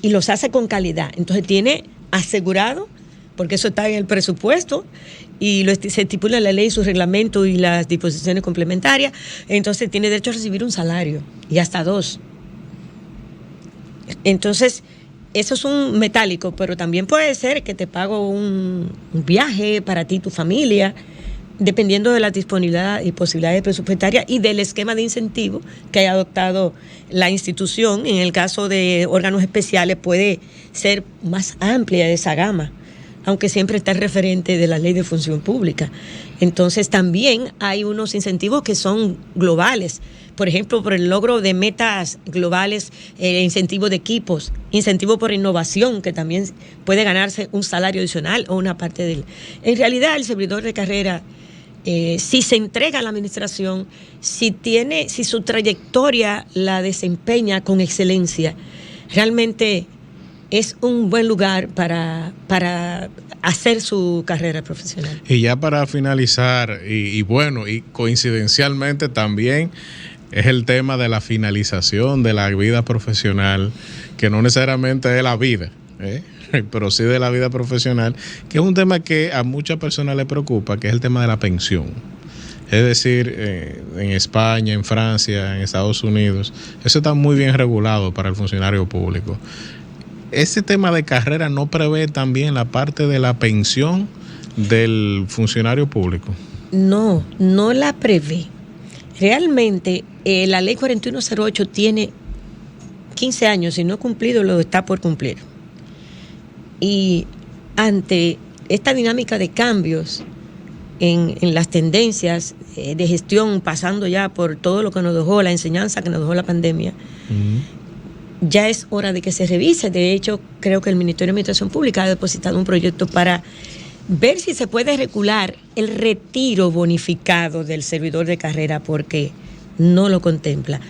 y los hace con calidad. Entonces tiene asegurado, porque eso está en el presupuesto y se estipula en la ley, su reglamento y las disposiciones complementarias, entonces tiene derecho a recibir un salario y hasta 2. Entonces, eso es un metálico, pero también puede ser que te pago un viaje para ti y tu familia, dependiendo de la disponibilidad y posibilidades presupuestarias y del esquema de incentivo que haya adoptado la institución. En el caso de órganos especiales puede ser más amplia esa gama, aunque siempre está el referente de la Ley de Función Pública. Entonces también hay unos incentivos que son globales. Por ejemplo, por el logro de metas globales, incentivo de equipos, incentivo por innovación, que también puede ganarse un salario adicional o una parte de él. En realidad, el servidor de carrera, si se entrega a la administración, si su trayectoria la desempeña con excelencia, realmente es un buen lugar para hacer su carrera profesional. Y ya para finalizar, y coincidencialmente también es el tema de la finalización de la vida profesional, que no necesariamente es la vida, pero sí de la vida profesional, que es un tema que a muchas personas les preocupa, que es el tema de la pensión. Es decir, en España, en Francia, en Estados Unidos, eso está muy bien regulado para el funcionario público. ¿Ese tema de carrera no prevé también la parte de la pensión del funcionario público? No la prevé. Realmente, la ley 4108 tiene 15 años y no ha cumplido, lo está por cumplir. Y ante esta dinámica de cambios en las tendencias de gestión, pasando ya por todo lo que nos dejó, la enseñanza que nos dejó la pandemia, ya es hora de que se revise. De hecho, creo que el Ministerio de Administración Pública ha depositado un proyecto para ver si se puede regular el retiro bonificado del servidor de carrera, porque no lo contempla.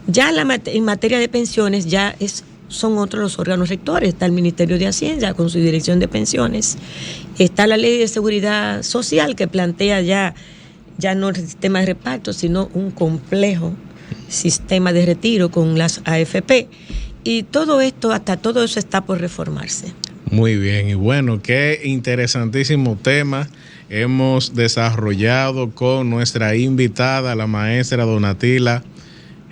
Ya en materia de pensiones son otros los órganos rectores. Está el Ministerio de Hacienda con su dirección de pensiones. Está la Ley de Seguridad Social, que plantea ya no el sistema de reparto, sino un complejo sistema de retiro con las AFP. Y todo eso está por reformarse. Muy bien, y bueno, qué interesantísimo tema hemos desarrollado con nuestra invitada, la maestra Donatila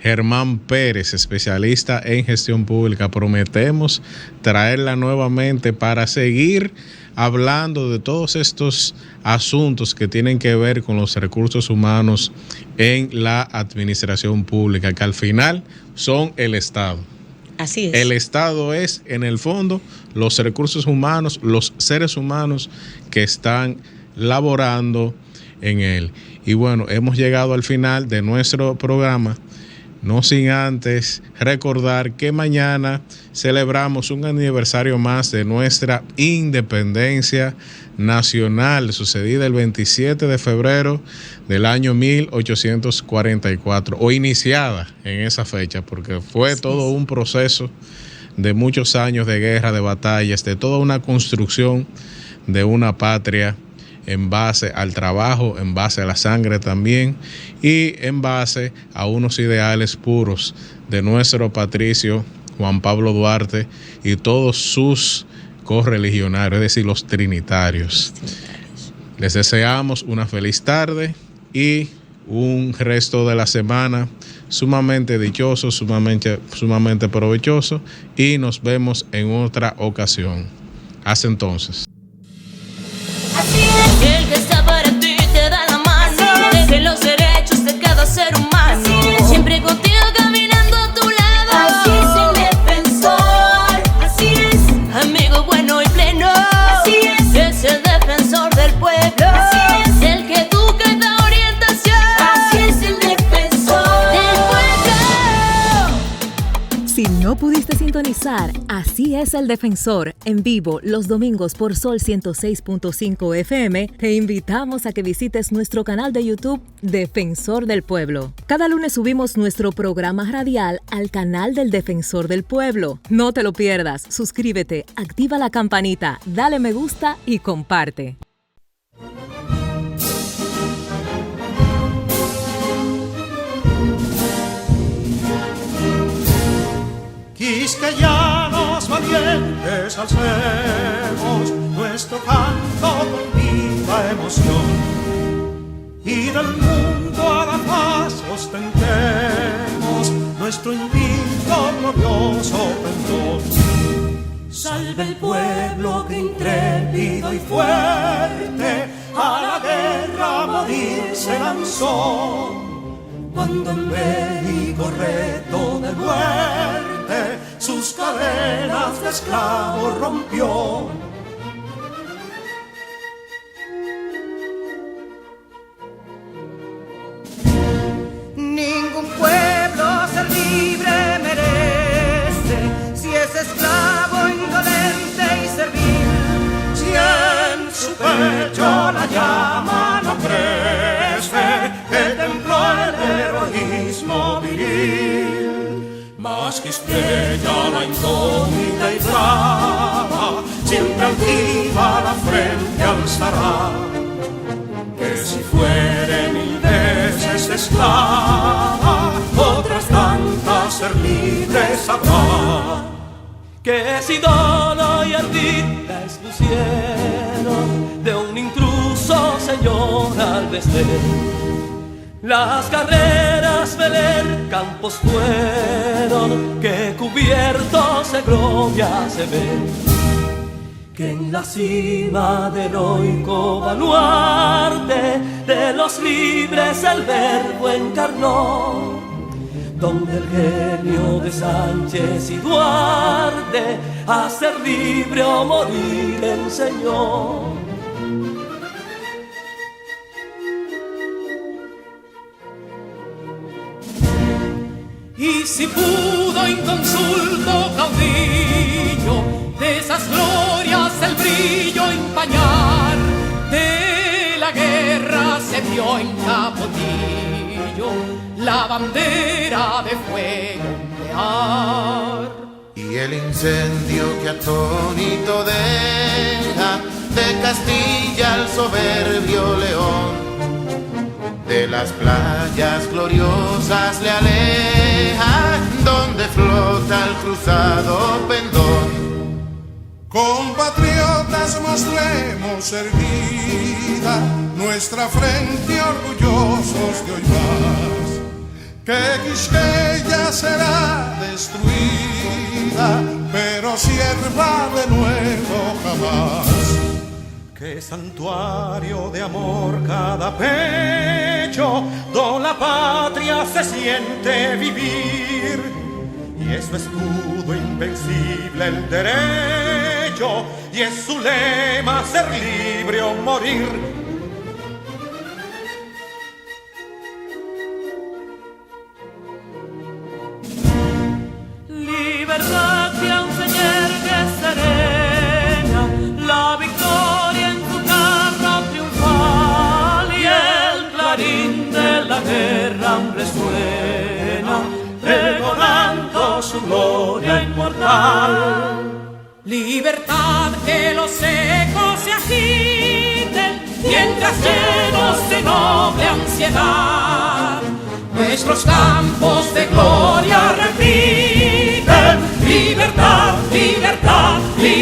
Germán Pérez, especialista en gestión pública. Prometemos traerla nuevamente para seguir hablando de todos estos asuntos que tienen que ver con los recursos humanos en la administración pública, que al final son el Estado. Así es. El Estado es, en el fondo, los recursos humanos, los seres humanos que están laborando en él. Y bueno, hemos llegado al final de nuestro programa, no sin antes recordar que mañana celebramos un aniversario más de nuestra independencia nacional, sucedida el 27 de febrero del año 1844, o iniciada en esa fecha, porque fue todo un proceso de muchos años de guerra, de batallas, de toda una construcción de una patria en base al trabajo, en base a la sangre también, y en base a unos ideales puros de nuestro patricio Juan Pablo Duarte y todos sus correligionarios, es decir, los trinitarios. Les deseamos una feliz tarde y un resto de la semana sumamente dichoso, sumamente provechoso, y nos vemos en otra ocasión. Hasta entonces. El que está para ti te da la mano, de los derechos de cada ser humano, siempre contigo caminando a tu lado. Así es el defensor, así es, amigo bueno y pleno, así es el defensor del pueblo, así es el que educa y da orientación, así es el defensor del pueblo. Si no pudiste sintonizar sintonizar Así es el Defensor en vivo los domingos por Sol 106.5 FM, te invitamos a que visites nuestro canal de YouTube Defensor del Pueblo. Cada lunes subimos nuestro programa radial al canal del Defensor del Pueblo. No te lo pierdas, suscríbete, activa la campanita, dale me gusta y comparte. Quisqueyanos valientes alcemos nuestro canto con viva emoción, y del mundo a la paz ostentemos nuestro invicto glorioso pendón. Salve el pueblo que intrépido y fuerte a la guerra a morir se lanzó, cuando en bélico reto de muerte sus cadenas de esclavos rompió. Ningún pueblo ser libre merece si es esclavo, indolente y servil. Si en su pecho la llama no crece, el templo el heroísmo viril. Mas Quisqueya la incógnita y brava, siempre altiva la frente alzará, que si fuere 1000 veces esclava, otras tantas ser libres habrá. Que si Dona y Ardid la expusieron de un intruso señor al desdén, las carreras Belén campos fueron que cubiertos de gloria se ven, que en la cima del heroico baluarte de los libres el verbo encarnó, donde el genio de Sánchez y Duarte a ser libre o morir enseñó. Y si pudo inconsulto caudillo de esas glorias el brillo empañar, de la guerra se vio en Capotillo la bandera de fuego ondear. Y el incendio que atónito deja de Castilla al soberbio león, de las playas gloriosas le aleja, donde flota el cruzado pendón. Compatriotas, mostremos erguida nuestra frente orgullosos de hoy más, que Quisqueya será destruida, pero sierva de nuevo jamás. Que santuario de amor cada pecho, donde la patria se siente vivir, y es su escudo invencible el derecho, y es su lema ser libre o morir. Libertad que aún se yergue serena, la victoria en su carro triunfal, y el clarín de la guerra aún resuena, pregonando su gloria inmortal. Libertad, que los ecos se agiten mientras llenos de noble ansiedad nuestros campos de gloria repiten. Libertad, libertad, libertad.